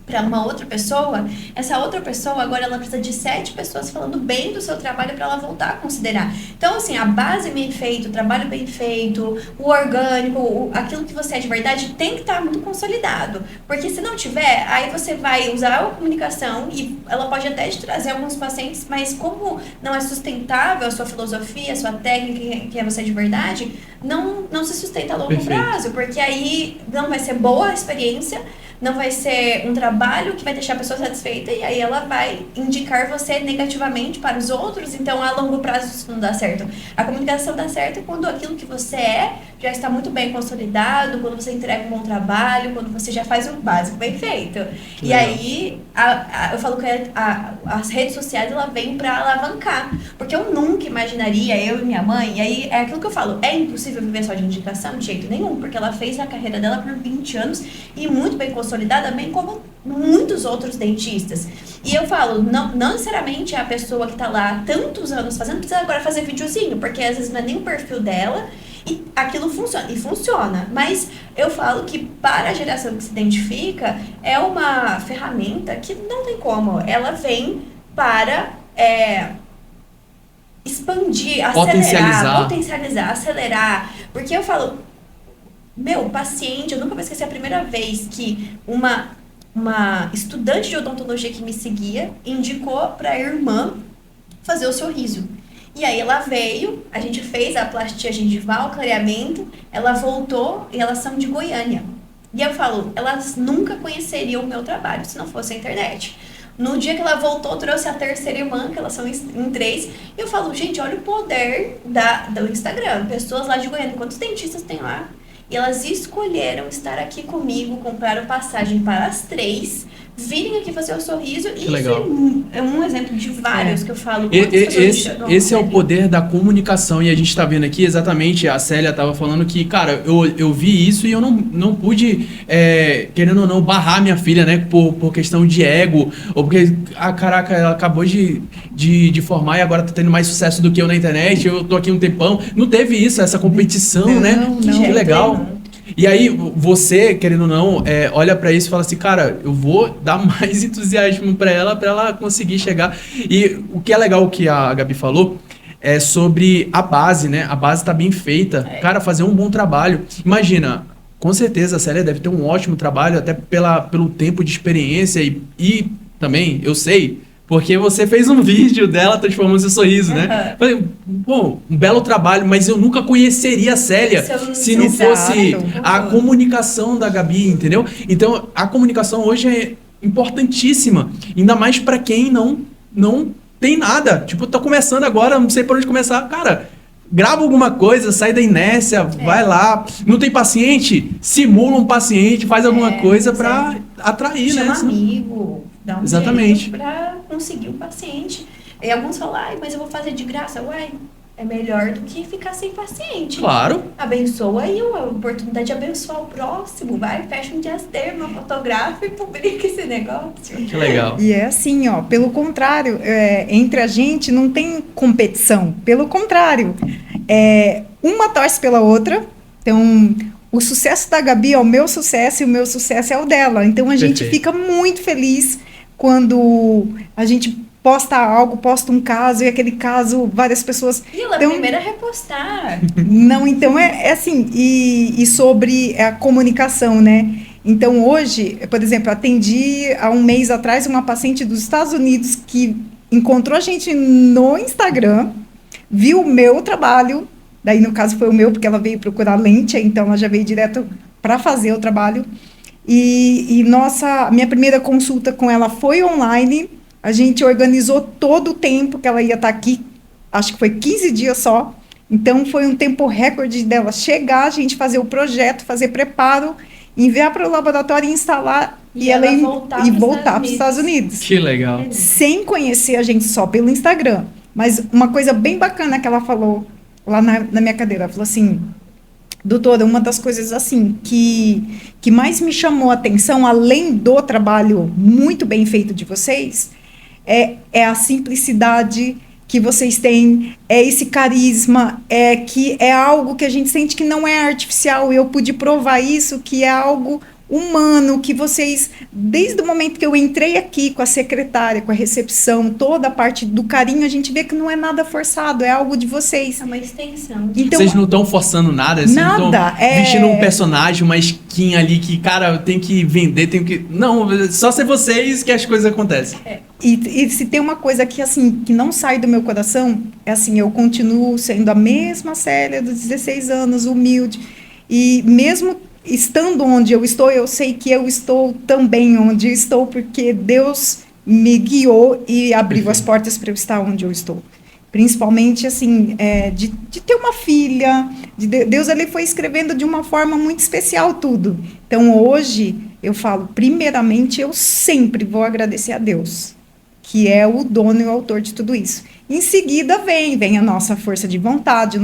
para uma outra pessoa, essa outra pessoa agora ela precisa de 7 pessoas falando bem do seu trabalho para ela voltar a considerar. Então, assim, a base bem feita, o trabalho bem feito, o orgânico, aquilo que você é de verdade tem que estar muito consolidado. Porque se não tiver, aí você vai usar a comunicação e ela pode até te trazer alguns pacientes, mas como não é sustentável a sua filosofia, a sua técnica, que é você de verdade, não se sustenta a longo prazo, porque aí não vai ser boa a experiência, não vai ser um trabalho que vai deixar a pessoa satisfeita e aí ela vai indicar você negativamente para os outros, então a longo prazo isso não dá certo. A comunicação dá certo quando aquilo que você já está muito bem consolidado, quando você entrega um bom trabalho, quando você já faz o básico bem feito. E aí, eu falo que as redes sociais, ela vem para alavancar, porque eu nunca imaginaria, eu e minha mãe, e aí é aquilo que eu falo, é impossível viver só de indicação? De jeito nenhum, porque ela fez a carreira dela por 20 anos e muito bem consolidada, bem como muitos outros dentistas. E eu falo, não necessariamente a pessoa que está lá há tantos anos fazendo precisa agora fazer videozinho, porque às vezes não é nem o perfil dela e aquilo funciona. E funciona. Mas eu falo que para a geração que se identifica, é uma ferramenta que não tem como. Ela vem para expandir, potencializar, acelerar. Porque eu falo, meu paciente, eu nunca vou esquecer a primeira vez que uma estudante de odontologia que me seguia indicou para a irmã fazer o sorriso. E aí ela veio, a gente fez a plastia gengival, clareamento, ela voltou e elas são de Goiânia. E eu falo, elas nunca conheceriam o meu trabalho se não fosse a internet. No dia que ela voltou, trouxe a terceira irmã, que elas são em 3, e eu falo, gente, olha o poder do Instagram. Pessoas lá de Goiânia, quantos dentistas tem lá? E elas escolheram estar aqui comigo, compraram passagem para as 3, virem aqui fazer o sorriso. E isso é um exemplo de vários que eu falo. Esse é o poder da comunicação. E a gente está vendo aqui exatamente, a Célia estava falando que, cara, eu vi isso e eu não pude, querendo ou não, barrar minha filha, né? Por questão de ego. Ou porque, caraca, ela acabou de formar e agora tá tendo mais sucesso do que eu na internet. Eu tô aqui um tempão. Não teve isso, essa competição, né? Que legal. E aí, você, querendo ou não, olha pra isso e fala assim, cara, eu vou dar mais entusiasmo pra ela conseguir chegar. E o que é legal que a Gabi falou é sobre a base, né? A base tá bem feita. Cara, fazer um bom trabalho. Imagina, com certeza a Célia deve ter um ótimo trabalho, até pelo tempo de experiência e também, eu sei, porque você fez um vídeo dela transformando seu sorriso, né? Falei, pô, um belo trabalho, mas eu nunca conheceria a Célia se não fosse a comunicação da Gabi, entendeu? Então, a comunicação hoje importantíssima. Ainda mais para quem não tem nada. Tipo, tô começando agora, não sei por onde começar. Cara, grava alguma coisa, sai da inércia, vai lá. Não tem paciente? Simula um paciente, faz alguma coisa para atrair, Chama né? amigo, dá um Exatamente. jeito pra conseguir um paciente. E alguns falam, ai, mas eu vou fazer de graça. Uai, é melhor do que ficar sem paciente. Claro. Abençoa aí a oportunidade de abençoar o próximo. Vai, fecha um diasterma, fotografa e publica esse negócio. Que legal. E é assim, ó, pelo contrário, entre a gente não tem competição. Pelo contrário, uma torce pela outra. Então, o sucesso da Gabi é o meu sucesso e o meu sucesso é o dela. Então, a gente Perfeito. fica muito feliz quando a gente posta algo, posta um caso, e aquele caso, várias pessoas... E ela é a primeira a repostar. Não, então é assim, e sobre a comunicação, né? Então, hoje, por exemplo, atendi há um mês atrás uma paciente dos Estados Unidos que encontrou a gente no Instagram, viu o meu trabalho, daí no caso foi o meu, porque ela veio procurar lente, então ela já veio direto para fazer o trabalho. E minha primeira consulta com ela foi online. A gente organizou todo o tempo que ela ia estar aqui, acho que foi 15 dias só. Então, foi um tempo recorde dela chegar, a gente fazer o projeto, fazer preparo, enviar para o laboratório e instalar E ela voltar para os Estados Unidos. Que legal. Sem conhecer a gente só pelo Instagram. Mas uma coisa bem bacana que ela falou lá na minha cadeira, ela falou assim... Doutora, uma das coisas assim que mais me chamou a atenção, além do trabalho muito bem feito de vocês, é a simplicidade que vocês têm, é esse carisma, que é algo que a gente sente que não é artificial. Eu pude provar isso, que é algo humano, que vocês, desde o momento que eu entrei aqui com a secretária, com a recepção, toda a parte do carinho, a gente vê que não é nada forçado, é algo de vocês. É uma extensão. Então, Vocês não estão forçando nada, vocês não nada, estão vestindo um personagem, uma skin ali que, cara, tem que vender, tem que... Não, só ser vocês que as coisas acontecem. E se tem uma coisa que, assim, que não sai do meu coração, é assim, eu continuo sendo a mesma Célia dos 16 anos, humilde, e mesmo estando onde eu estou, eu sei que eu estou também onde eu estou, porque Deus me guiou e abriu as portas para eu estar onde eu estou. Principalmente, assim, de ter uma filha, Deus ali foi escrevendo de uma forma muito especial tudo. Então, hoje, eu falo, primeiramente, eu sempre vou agradecer a Deus, que é o dono e o autor de tudo isso. Em seguida vem a nossa força de vontade,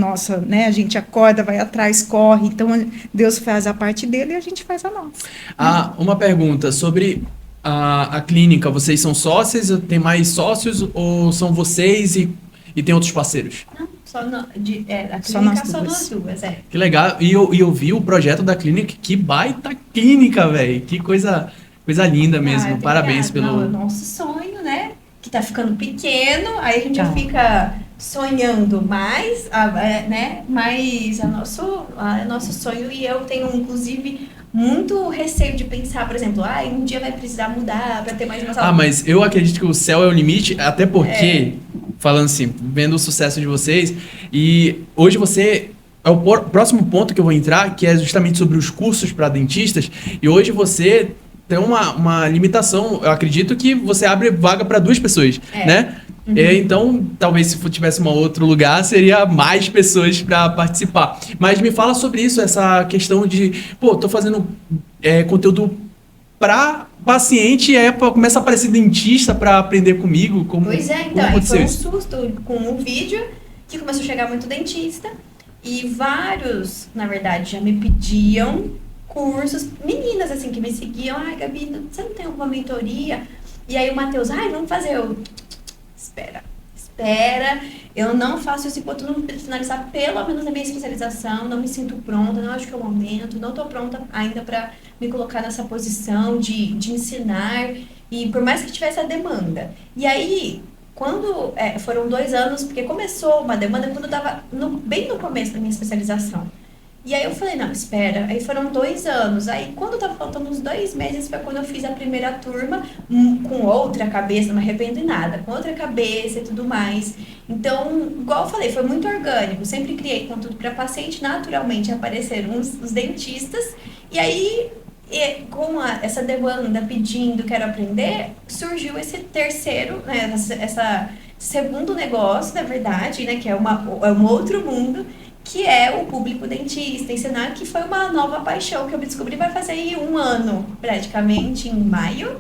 né, a gente acorda, vai atrás, corre, então Deus faz a parte dele e a gente faz a nossa. Uma pergunta sobre a clínica, vocês são sócios, tem mais sócios ou são vocês e tem outros parceiros? Não, a clínica Só nós só duas. nós duas, Que legal, e eu vi o projeto da clínica, que baita clínica, velho, que coisa linda mesmo, parabéns pelo... Não, é o nosso sonho, né? Que tá ficando pequeno, aí a gente Tá. fica sonhando mais, né? Mas é nosso sonho, e eu tenho, inclusive, muito receio de pensar, por exemplo, um dia vai precisar mudar para ter mais uma sala. Mas eu acredito que o céu é o limite, até porque, falando assim, vendo o sucesso de vocês, e hoje você... É o próximo ponto que eu vou entrar, que é justamente sobre os cursos para dentistas, e hoje você... tem uma limitação, eu acredito que você abre vaga para 2 pessoas, né? Uhum. Então, talvez se tivesse um outro lugar, seria mais pessoas para participar. Mas me fala sobre isso, essa questão de, tô fazendo conteúdo para paciente, e aí começa a aparecer dentista para aprender comigo. Pois é, como então, aí aconteceu foi um isso? susto com o vídeo, que começou a chegar muito dentista, e vários, na verdade, já me pediam cursos, meninas assim que me seguiam, Gabi, você não tem alguma mentoria? E aí o Matheus, vamos fazer. Espera, eu não faço isso enquanto não finalizar pelo menos a minha especialização, não me sinto pronta, não acho que é o momento, não estou pronta ainda para me colocar nessa posição de ensinar, e por mais que tivesse a demanda. E aí, quando foram 2 anos, porque começou uma demanda quando eu estava bem no começo da minha especialização. E aí eu falei, não, espera. Aí foram 2 anos. Aí quando tava faltando uns 2 meses foi quando eu fiz a primeira turma com outra cabeça, não me arrependo de nada, com outra cabeça e tudo mais. Então, igual eu falei, foi muito orgânico. Sempre criei conteúdo para paciente, naturalmente apareceram os dentistas. E aí E com essa demanda pedindo, quero aprender, surgiu esse terceiro, né, essa segundo negócio, na verdade, né, que é um outro mundo, que é o público dentista, ensinar, que foi uma nova paixão que eu descobri, vai fazer aí 1 ano, praticamente, em maio,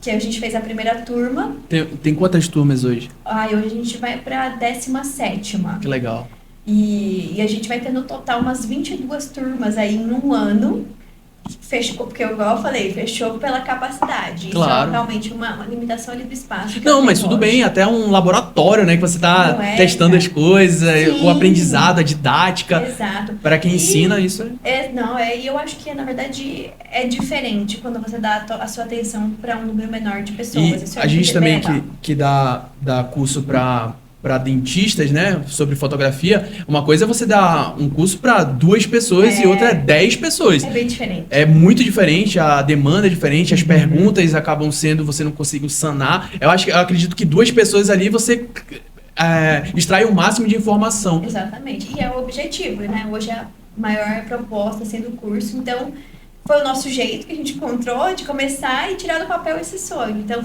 que a gente fez a primeira turma. Tem quantas turmas hoje? Hoje a gente vai para a 17ª. Que legal. E a gente vai ter no total umas 22 turmas aí em 1 ano. Fechou, porque igual eu falei, fechou pela capacidade. Claro. Isso é realmente uma limitação ali do espaço. Não, mas tudo bem, até um laboratório, né? Que você tá testando as coisas, Sim. o aprendizado, a didática. Exato. Para quem ensina isso. E eu acho que, na verdade, é diferente quando você dá a sua atenção para um número menor de pessoas. E isso a gente também legal. que dá curso para dentistas, né, sobre fotografia, uma coisa é você dar um curso para 2 pessoas e outra é 10 pessoas. É bem diferente. É muito diferente, a demanda é diferente, as perguntas acabam sendo, você não consegue sanar. Eu acredito que 2 pessoas ali você extrai o máximo de informação. Exatamente. E é o objetivo, né? Hoje a maior proposta assim, do curso, então foi o nosso jeito que a gente encontrou de começar e tirar do papel esse sonho. Então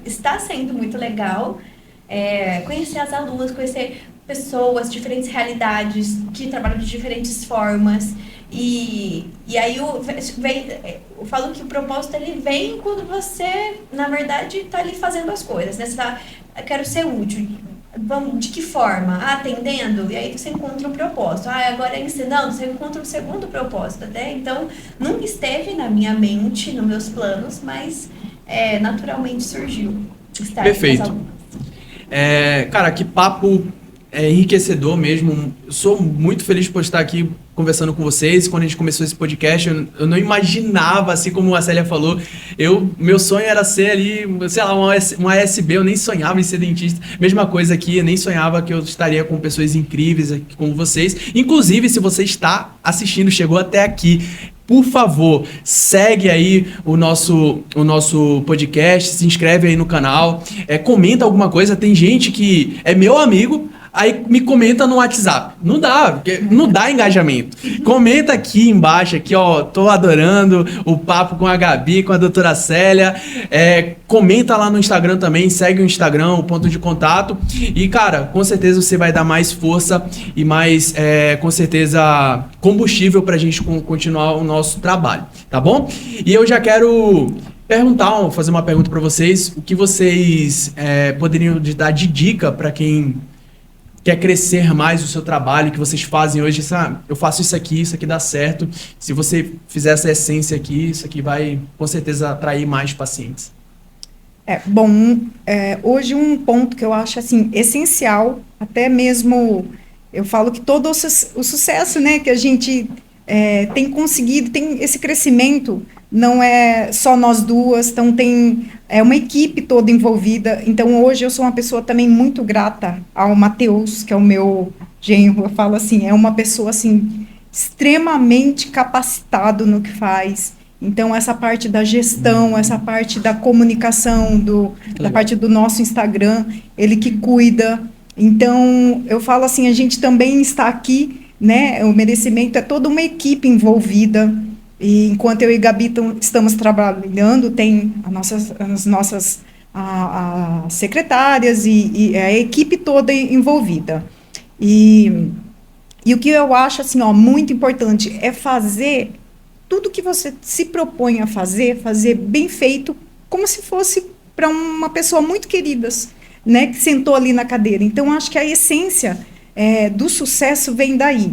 está sendo muito legal. Conhecer as alunas, conhecer pessoas, diferentes realidades que trabalham de diferentes formas e aí eu falo que o propósito ele vem quando você na verdade está ali fazendo as coisas, né? Você tá, eu quero ser útil, de que forma? Atendendo, e aí você encontra um propósito. Agora ensinando, você encontra um segundo propósito, até então nunca esteve na minha mente, nos meus planos, mas naturalmente surgiu. Perfeito. Cara, que papo enriquecedor mesmo. Eu sou muito feliz por estar aqui conversando com vocês. Quando a gente começou esse podcast, eu não imaginava, assim como a Célia falou, meu sonho era ser ali, sei lá, uma ASB, eu nem sonhava em ser dentista. Mesma coisa aqui, eu nem sonhava que eu estaria com pessoas incríveis aqui como vocês. Inclusive, se você está assistindo, chegou até aqui, por favor, segue aí o nosso podcast, se inscreve aí no canal, comenta alguma coisa. Tem gente que é meu amigo, aí me comenta no WhatsApp. Não dá, porque não dá engajamento. Comenta aqui embaixo, aqui, ó, tô adorando o papo com a Gabi, com a doutora Célia. Comenta lá no Instagram também, segue o Instagram, o Ponto de Contato. E, cara, com certeza você vai dar mais força e mais, com certeza, combustível pra gente continuar o nosso trabalho, tá bom? E eu já quero fazer uma pergunta para vocês. O que vocês poderiam dar de dica para quem quer crescer mais o seu trabalho, que vocês fazem hoje? Eu faço isso aqui dá certo. Se você fizer essa essência aqui, isso aqui vai, com certeza, atrair mais pacientes. Hoje um ponto que eu acho, assim, essencial, até mesmo, eu falo que todo o sucesso, né, que a gente tem conseguido, tem esse crescimento, não é só nós duas, então tem uma equipe toda envolvida. Então hoje eu sou uma pessoa também muito grata ao Matheus, que é o meu genro. Eu falo assim, é uma pessoa assim extremamente capacitado no que faz. Então essa parte da gestão, essa parte da comunicação, da parte do nosso Instagram, ele que cuida. Então eu falo assim, a gente também está aqui, né? O merecimento é toda uma equipe envolvida. E enquanto eu e Gabi estamos trabalhando, tem as nossas secretárias e a equipe toda envolvida. E o que eu acho assim, muito importante é fazer tudo que você se propõe a fazer bem feito, como se fosse para uma pessoa muito querida, né, que sentou ali na cadeira. Então, acho que a essência do sucesso vem daí.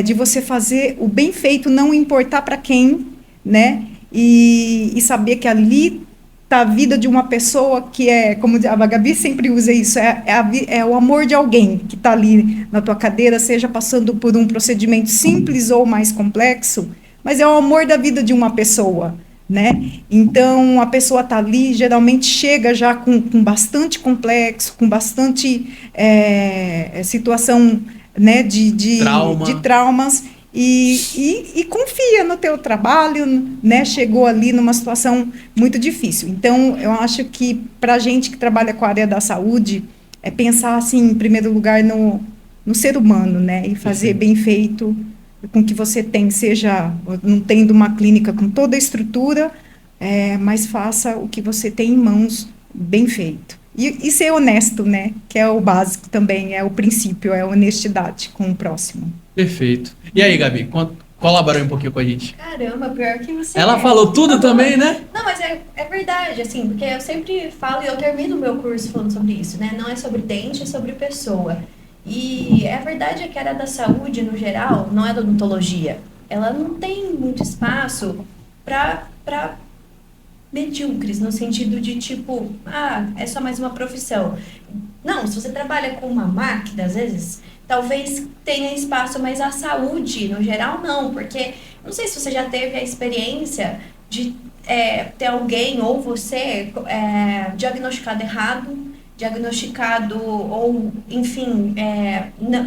De você fazer o bem feito, não importar para quem, né? E saber que ali está a vida de uma pessoa que como a Gabi sempre usa isso, é o amor de alguém que está ali na tua cadeira, seja passando por um procedimento simples ou mais complexo, mas é o amor da vida de uma pessoa, né? Então, a pessoa está ali, geralmente chega já com bastante complexo, com bastante situação, né, de traumas e confia no teu trabalho, né, chegou ali numa situação muito difícil. Então, eu acho que para a gente que trabalha com a área da saúde, pensar assim, em primeiro lugar no ser humano, né, e fazer bem feito com que você tem, seja não tendo uma clínica com toda a estrutura, mas faça o que você tem em mãos bem feito. E ser honesto, né? Que é o básico também, é o princípio, é a honestidade com o próximo. Perfeito. E aí, Gabi, colabora um pouquinho com a gente. Caramba, pior que você. Ela falou tudo também, né? Não, mas é verdade, assim, porque eu sempre falo e eu termino o meu curso falando sobre isso, né? Não é sobre dente, é sobre pessoa. E a verdade é que a área da saúde, no geral, não é da odontologia. Ela não tem muito espaço para medíocres, no sentido de tipo, é só mais uma profissão. Não, se você trabalha com uma máquina, às vezes, talvez tenha espaço, mas a saúde, no geral, não, porque não sei se você já teve a experiência de ter alguém ou você diagnosticado errado, ou, enfim,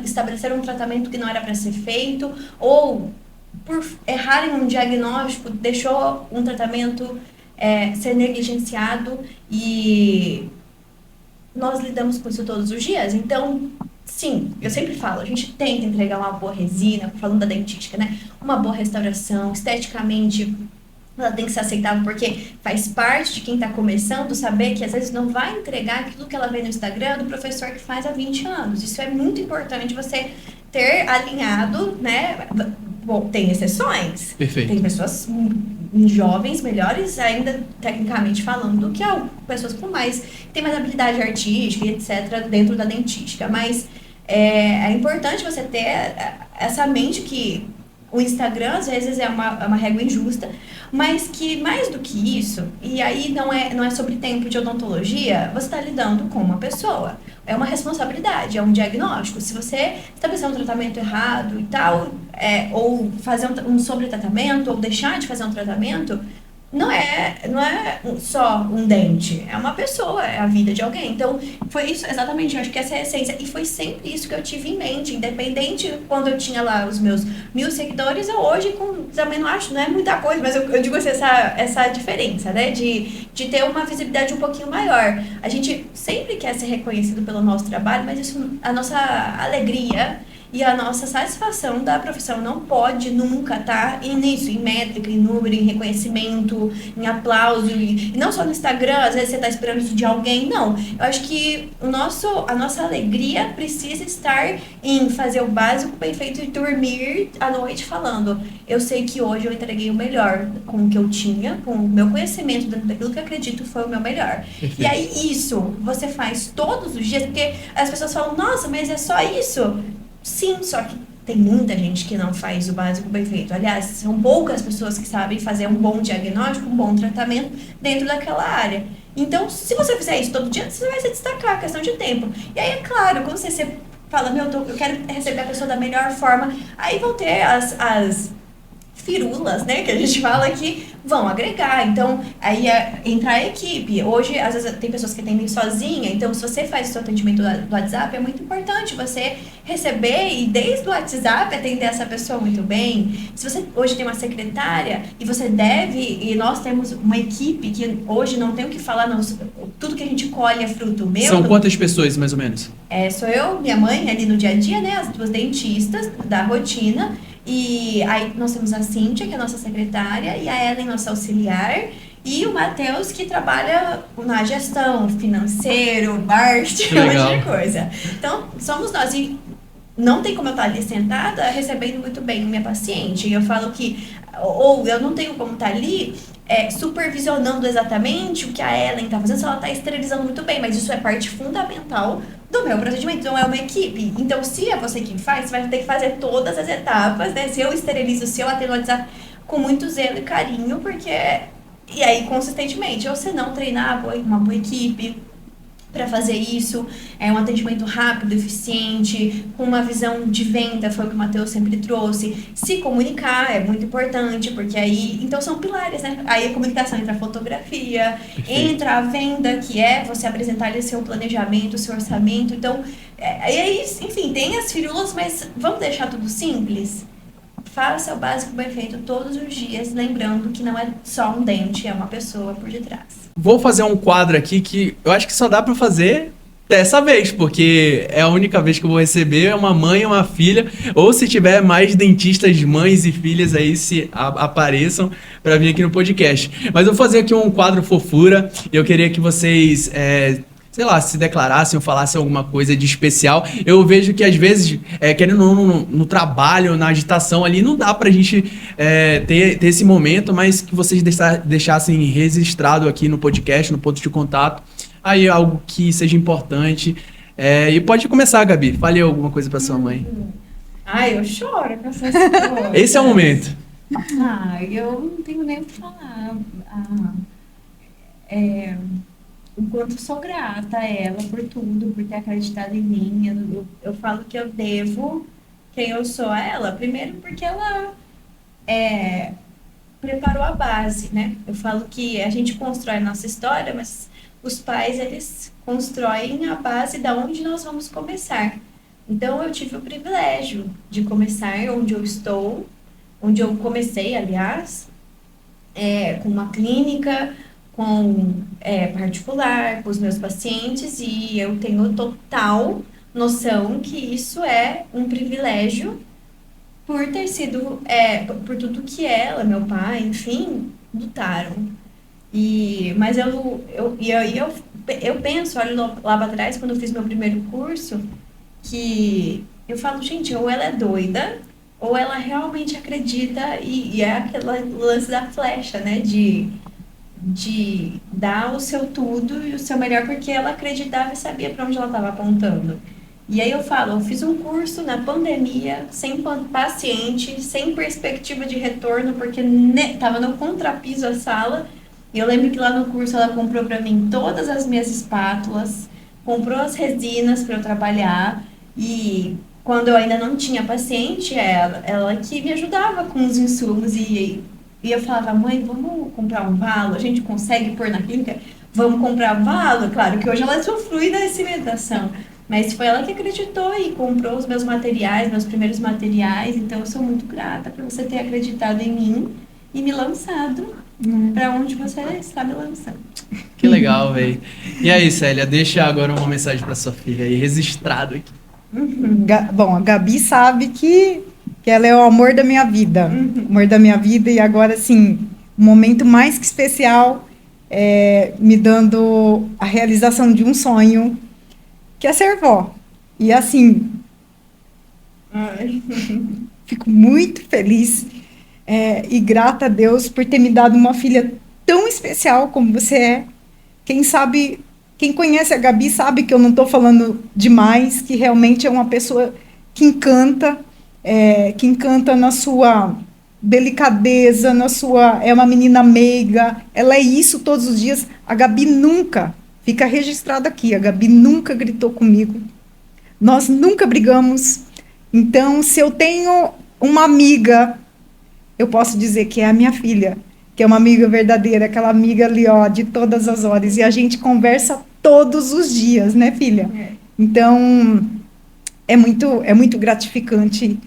estabelecer um tratamento que não era para ser feito, ou por errar em um diagnóstico, deixou um tratamento ser negligenciado, e nós lidamos com isso todos os dias. Então, sim, eu sempre falo, a gente tenta entregar uma boa resina, falando da dentística, né? Uma boa restauração, esteticamente ela tem que ser aceitável, porque faz parte de quem está começando saber que às vezes não vai entregar aquilo que ela vê no Instagram do professor que faz há 20 anos. Isso é muito importante você ter alinhado, né? Bom, tem exceções. Perfeito. Tem pessoas jovens, melhores ainda tecnicamente falando, do que pessoas com tem mais habilidade artística e etc. dentro da dentística. Mas é importante você ter essa mente que o Instagram, às vezes, é uma régua injusta, mas que, mais do que isso, e aí não é sobre tempo de odontologia, você está lidando com uma pessoa. É uma responsabilidade, é um diagnóstico. Se você estabelecer um tratamento errado e tal, ou fazer um sobretratamento, ou deixar de fazer um tratamento, não é só um dente, é uma pessoa, é a vida de alguém. Então, foi isso, exatamente, eu acho que essa é a essência. E foi sempre isso que eu tive em mente, independente quando eu tinha lá os meus 1000 seguidores, eu hoje também não acho, não é muita coisa, mas eu digo assim, essa diferença, né, de ter uma visibilidade um pouquinho maior. A gente sempre quer ser reconhecido pelo nosso trabalho, mas isso, a nossa alegria e a nossa satisfação da profissão não pode nunca estar nisso, em métrica, em número, em reconhecimento, em aplauso. E não só no Instagram, às vezes você está esperando isso de alguém. Não. Eu acho que a nossa alegria precisa estar em fazer o básico bem feito e dormir à noite falando: eu sei que hoje eu entreguei o melhor com o que eu tinha, com o meu conhecimento, dentro daquilo que eu acredito foi o meu melhor. E aí isso você faz todos os dias, porque as pessoas falam: nossa, mas é só isso? Sim, só que tem muita gente que não faz o básico bem feito. Aliás, são poucas pessoas que sabem fazer um bom diagnóstico, um bom tratamento dentro daquela área. Então, se você fizer isso todo dia, você vai se destacar, questão de tempo. E aí, é claro, quando você fala, eu quero receber a pessoa da melhor forma, aí vão ter as firulas, né, que a gente fala, que vão agregar. Então, aí entrar a equipe. Hoje, às vezes, tem pessoas que atendem sozinha, então, se você faz o seu atendimento do WhatsApp, é muito importante você receber e, desde o WhatsApp, atender essa pessoa muito bem. Se você hoje tem uma secretária e você e nós temos uma equipe que hoje não tem o que falar, não, tudo que a gente colhe é fruto meu. São quantas pessoas, mais ou menos? Sou eu, minha mãe, ali no dia a dia, né, as 2 dentistas da rotina. E aí nós temos a Cíntia, que é a nossa secretária, e a Ellen, nossa auxiliar, e o Matheus, que trabalha na gestão, financeiro, marketing, um monte de coisa. Então, somos nós. E não tem como eu estar ali sentada recebendo muito bem minha paciente. E eu falo que, ou eu não tenho como estar ali supervisionando exatamente o que a Ellen está fazendo, se ela está esterilizando muito bem, mas isso é parte fundamental do meu procedimento. Então, é uma equipe. Então, se é você quem faz, você vai ter que fazer todas as etapas, né? Se eu esterilizo, se eu atendo o WhatsApp com muito zelo e carinho, porque... E aí, consistentemente, ou se não treinar uma boa equipe para fazer isso, um atendimento rápido, eficiente, com uma visão de venda, foi o que o Matheus sempre trouxe. Se comunicar é muito importante, porque aí... Então, são pilares, né? Aí a comunicação entra a fotografia, entra a venda, que é você apresentar ali seu planejamento, seu orçamento. Então, enfim, tem as firulas, mas vamos deixar tudo simples? Faça o básico bem feito todos os dias, lembrando que não é só um dente, é uma pessoa por detrás. Vou fazer um quadro aqui que eu acho que só dá pra fazer dessa vez, porque é a única vez que eu vou receber é uma mãe e uma filha, ou se tiver mais dentistas, mães e filhas aí, se apareçam para vir aqui no podcast. Mas eu vou fazer aqui um quadro fofura, e eu queria que vocês, sei lá, se declarassem ou falassem alguma coisa de especial. Eu vejo que às vezes, querendo ou não, no trabalho, na agitação ali, não dá pra gente ter esse momento, mas que vocês deixassem registrado aqui no podcast, no ponto de contato, aí algo que seja importante. E pode começar, Gabi. Fale alguma coisa pra sua mãe. Ai, eu choro com essas coisas. Esse é o momento. Eu não tenho nem o que falar. O quanto sou grata a ela por tudo, por ter acreditado em mim. Eu falo que eu devo quem eu sou a ela. Primeiro porque ela preparou a base, né? Eu falo que a gente constrói a nossa história, mas os pais, eles constroem a base da onde nós vamos começar. Então, eu tive o privilégio de começar onde eu estou, onde eu comecei, aliás, com uma clínica, com particular, com os meus pacientes, e eu tenho total noção que isso é um privilégio por ter sido, por tudo que ela, meu pai, enfim, lutaram. Mas eu penso, olho lá para trás, quando eu fiz meu primeiro curso, que eu falo, gente, ou ela é doida, ou ela realmente acredita, e é aquele lance da flecha, né, de dar o seu tudo e o seu melhor, porque ela acreditava e sabia para onde ela estava apontando. E aí eu falo, eu fiz um curso na pandemia, sem paciente, sem perspectiva de retorno, porque estava no contrapiso a sala. E eu lembro que lá no curso ela comprou para mim todas as minhas espátulas, comprou as resinas para eu trabalhar, e quando eu ainda não tinha paciente, ela que me ajudava com os insumos, e eu falava, mãe, vamos comprar um valo? A gente consegue pôr na clínica? Vamos comprar um valo? Claro que hoje ela usufrui da cimentação, mas foi ela que acreditou e comprou os meus materiais, meus primeiros materiais. Então eu sou muito grata por você ter acreditado em mim e me lançado para onde você está me lançando. Que legal, velho. E aí, Célia, deixa agora uma mensagem para sua filha aí, registrado aqui. Bom, a Gabi sabe que ela é o amor da minha vida, amor da minha vida, e agora, assim, um momento mais que especial, me dando a realização de um sonho, que é ser vó. E, assim, fico muito feliz e grata a Deus por ter me dado uma filha tão especial como você é. Quem sabe, quem conhece a Gabi sabe que eu não estou falando demais, que realmente é uma pessoa que encanta na sua delicadeza, é uma menina meiga, ela é isso todos os dias. A Gabi nunca, fica registrado aqui, a Gabi nunca gritou comigo, nós nunca brigamos. Então, se eu tenho uma amiga, eu posso dizer que é a minha filha, que é uma amiga verdadeira, aquela amiga ali, ó, de todas as horas, e a gente conversa todos os dias, né, filha? Então, é muito gratificante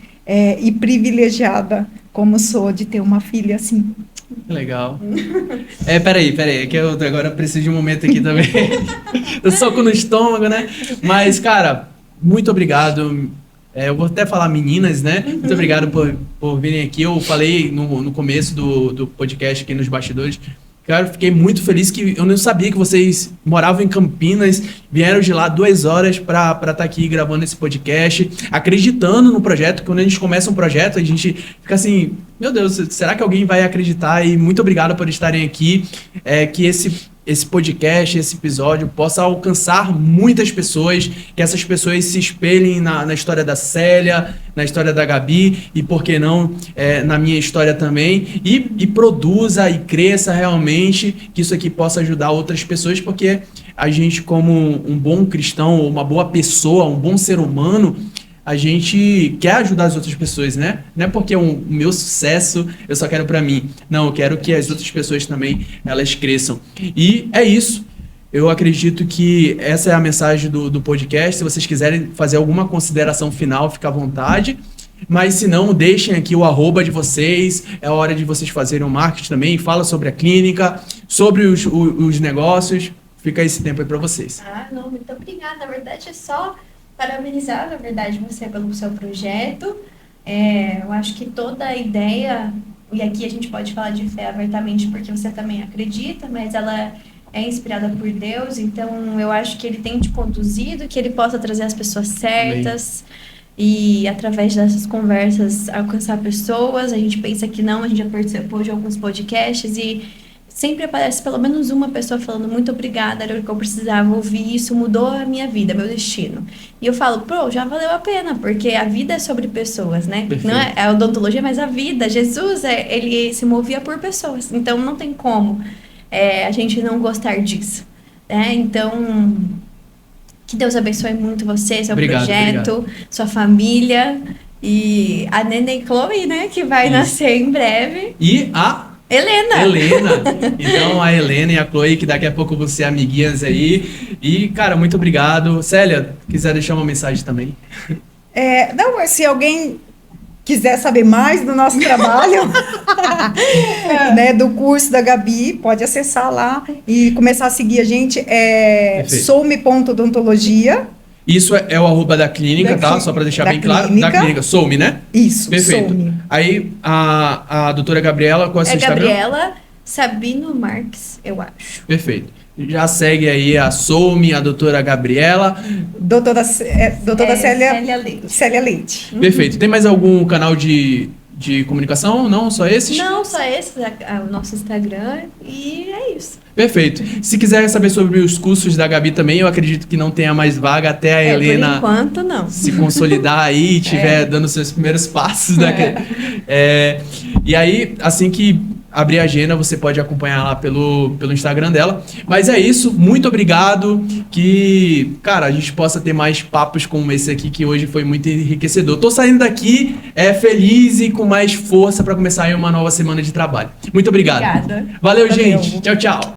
e privilegiada como sou de ter uma filha assim. Legal. Peraí, que eu agora preciso de um momento aqui também. Eu soco no estômago, né? Mas, cara, muito obrigado. Eu vou até falar meninas, né? Muito obrigado por virem aqui. Eu falei no começo do podcast aqui nos bastidores. Cara, eu fiquei muito feliz que eu não sabia que vocês moravam em Campinas, vieram de lá 2 horas para estar aqui gravando esse podcast, acreditando no projeto. Quando a gente começa um projeto, a gente fica assim, meu Deus, será que alguém vai acreditar? E muito obrigado por estarem aqui, que esse podcast, esse episódio possa alcançar muitas pessoas, que essas pessoas se espelhem na história da Célia, na história da Gabi e, por que não, na minha história também, e produza e cresça realmente, que isso aqui possa ajudar outras pessoas, porque a gente, como um bom cristão, uma boa pessoa, um bom ser humano, a gente quer ajudar as outras pessoas, né? Não é porque o meu sucesso eu só quero pra mim. Não, eu quero que as outras pessoas também, elas cresçam. E é isso. Eu acredito que essa é a mensagem do podcast. Se vocês quiserem fazer alguma consideração final, fica à vontade. Mas se não, deixem aqui o @ de vocês. É hora de vocês fazerem o marketing também. Fala sobre a clínica, sobre os negócios. fica esse tempo aí para vocês. Ah, não, muito obrigada. Na verdade, é só parabenizar, na verdade, você pelo seu projeto. Eu acho que toda a ideia, e aqui a gente pode falar de fé abertamente porque você também acredita, mas ela é inspirada por Deus, então eu acho que ele tem te conduzido, que ele possa trazer as pessoas certas. Amém. E através dessas conversas alcançar pessoas. A gente pensa que não, a gente já participou de alguns podcasts e sempre aparece pelo menos uma pessoa falando muito obrigada, era o que eu precisava ouvir, isso mudou a minha vida, meu destino. E eu falo, já valeu a pena, porque a vida é sobre pessoas, né? Perfeito. Não é a odontologia, mas a vida. Jesus, ele se movia por pessoas, então não tem como a gente não gostar disso, né? Então, que Deus abençoe muito você, seu projeto, sua família e a Nenê Chloe, né? Que vai nascer em breve. E a Helena. Então, a Helena e a Chloe, que daqui a pouco vão ser amiguinhas aí. E, cara, muito obrigado. Célia, quiser deixar uma mensagem também? Não, se alguém quiser saber mais do nosso trabalho, né, do curso da Gabi, pode acessar lá e começar a seguir a gente. Soume.odontologia. Isso é o arroba da clínica, tá? Só para deixar bem claro. Da clínica, Soume, né? Isso, perfeito. Soume. Aí, a doutora Gabriela, qual é o seu Instagram? Gabriela Sabino Marques, eu acho. Perfeito. Já segue aí a Soume, a doutora Gabriela. Doutora Célia Leite. Célia Leite. Perfeito. Tem mais algum canal de comunicação? Não? Só esses? Não, só esses. O nosso Instagram. E é isso. Perfeito. Se quiser saber sobre os cursos da Gabi também, eu acredito que não tenha mais vaga até a Helena... Por enquanto, não. Se consolidar aí e estiver dando seus primeiros passos. E aí, assim que abrir a agenda, você pode acompanhar lá pelo Instagram dela. Mas é isso, muito obrigado. Que, cara, a gente possa ter mais papos como esse aqui, que hoje foi muito enriquecedor. Tô saindo daqui feliz e com mais força para começar aí uma nova semana de trabalho. Muito obrigado. Obrigada. Valeu, gente. Tchau, tchau.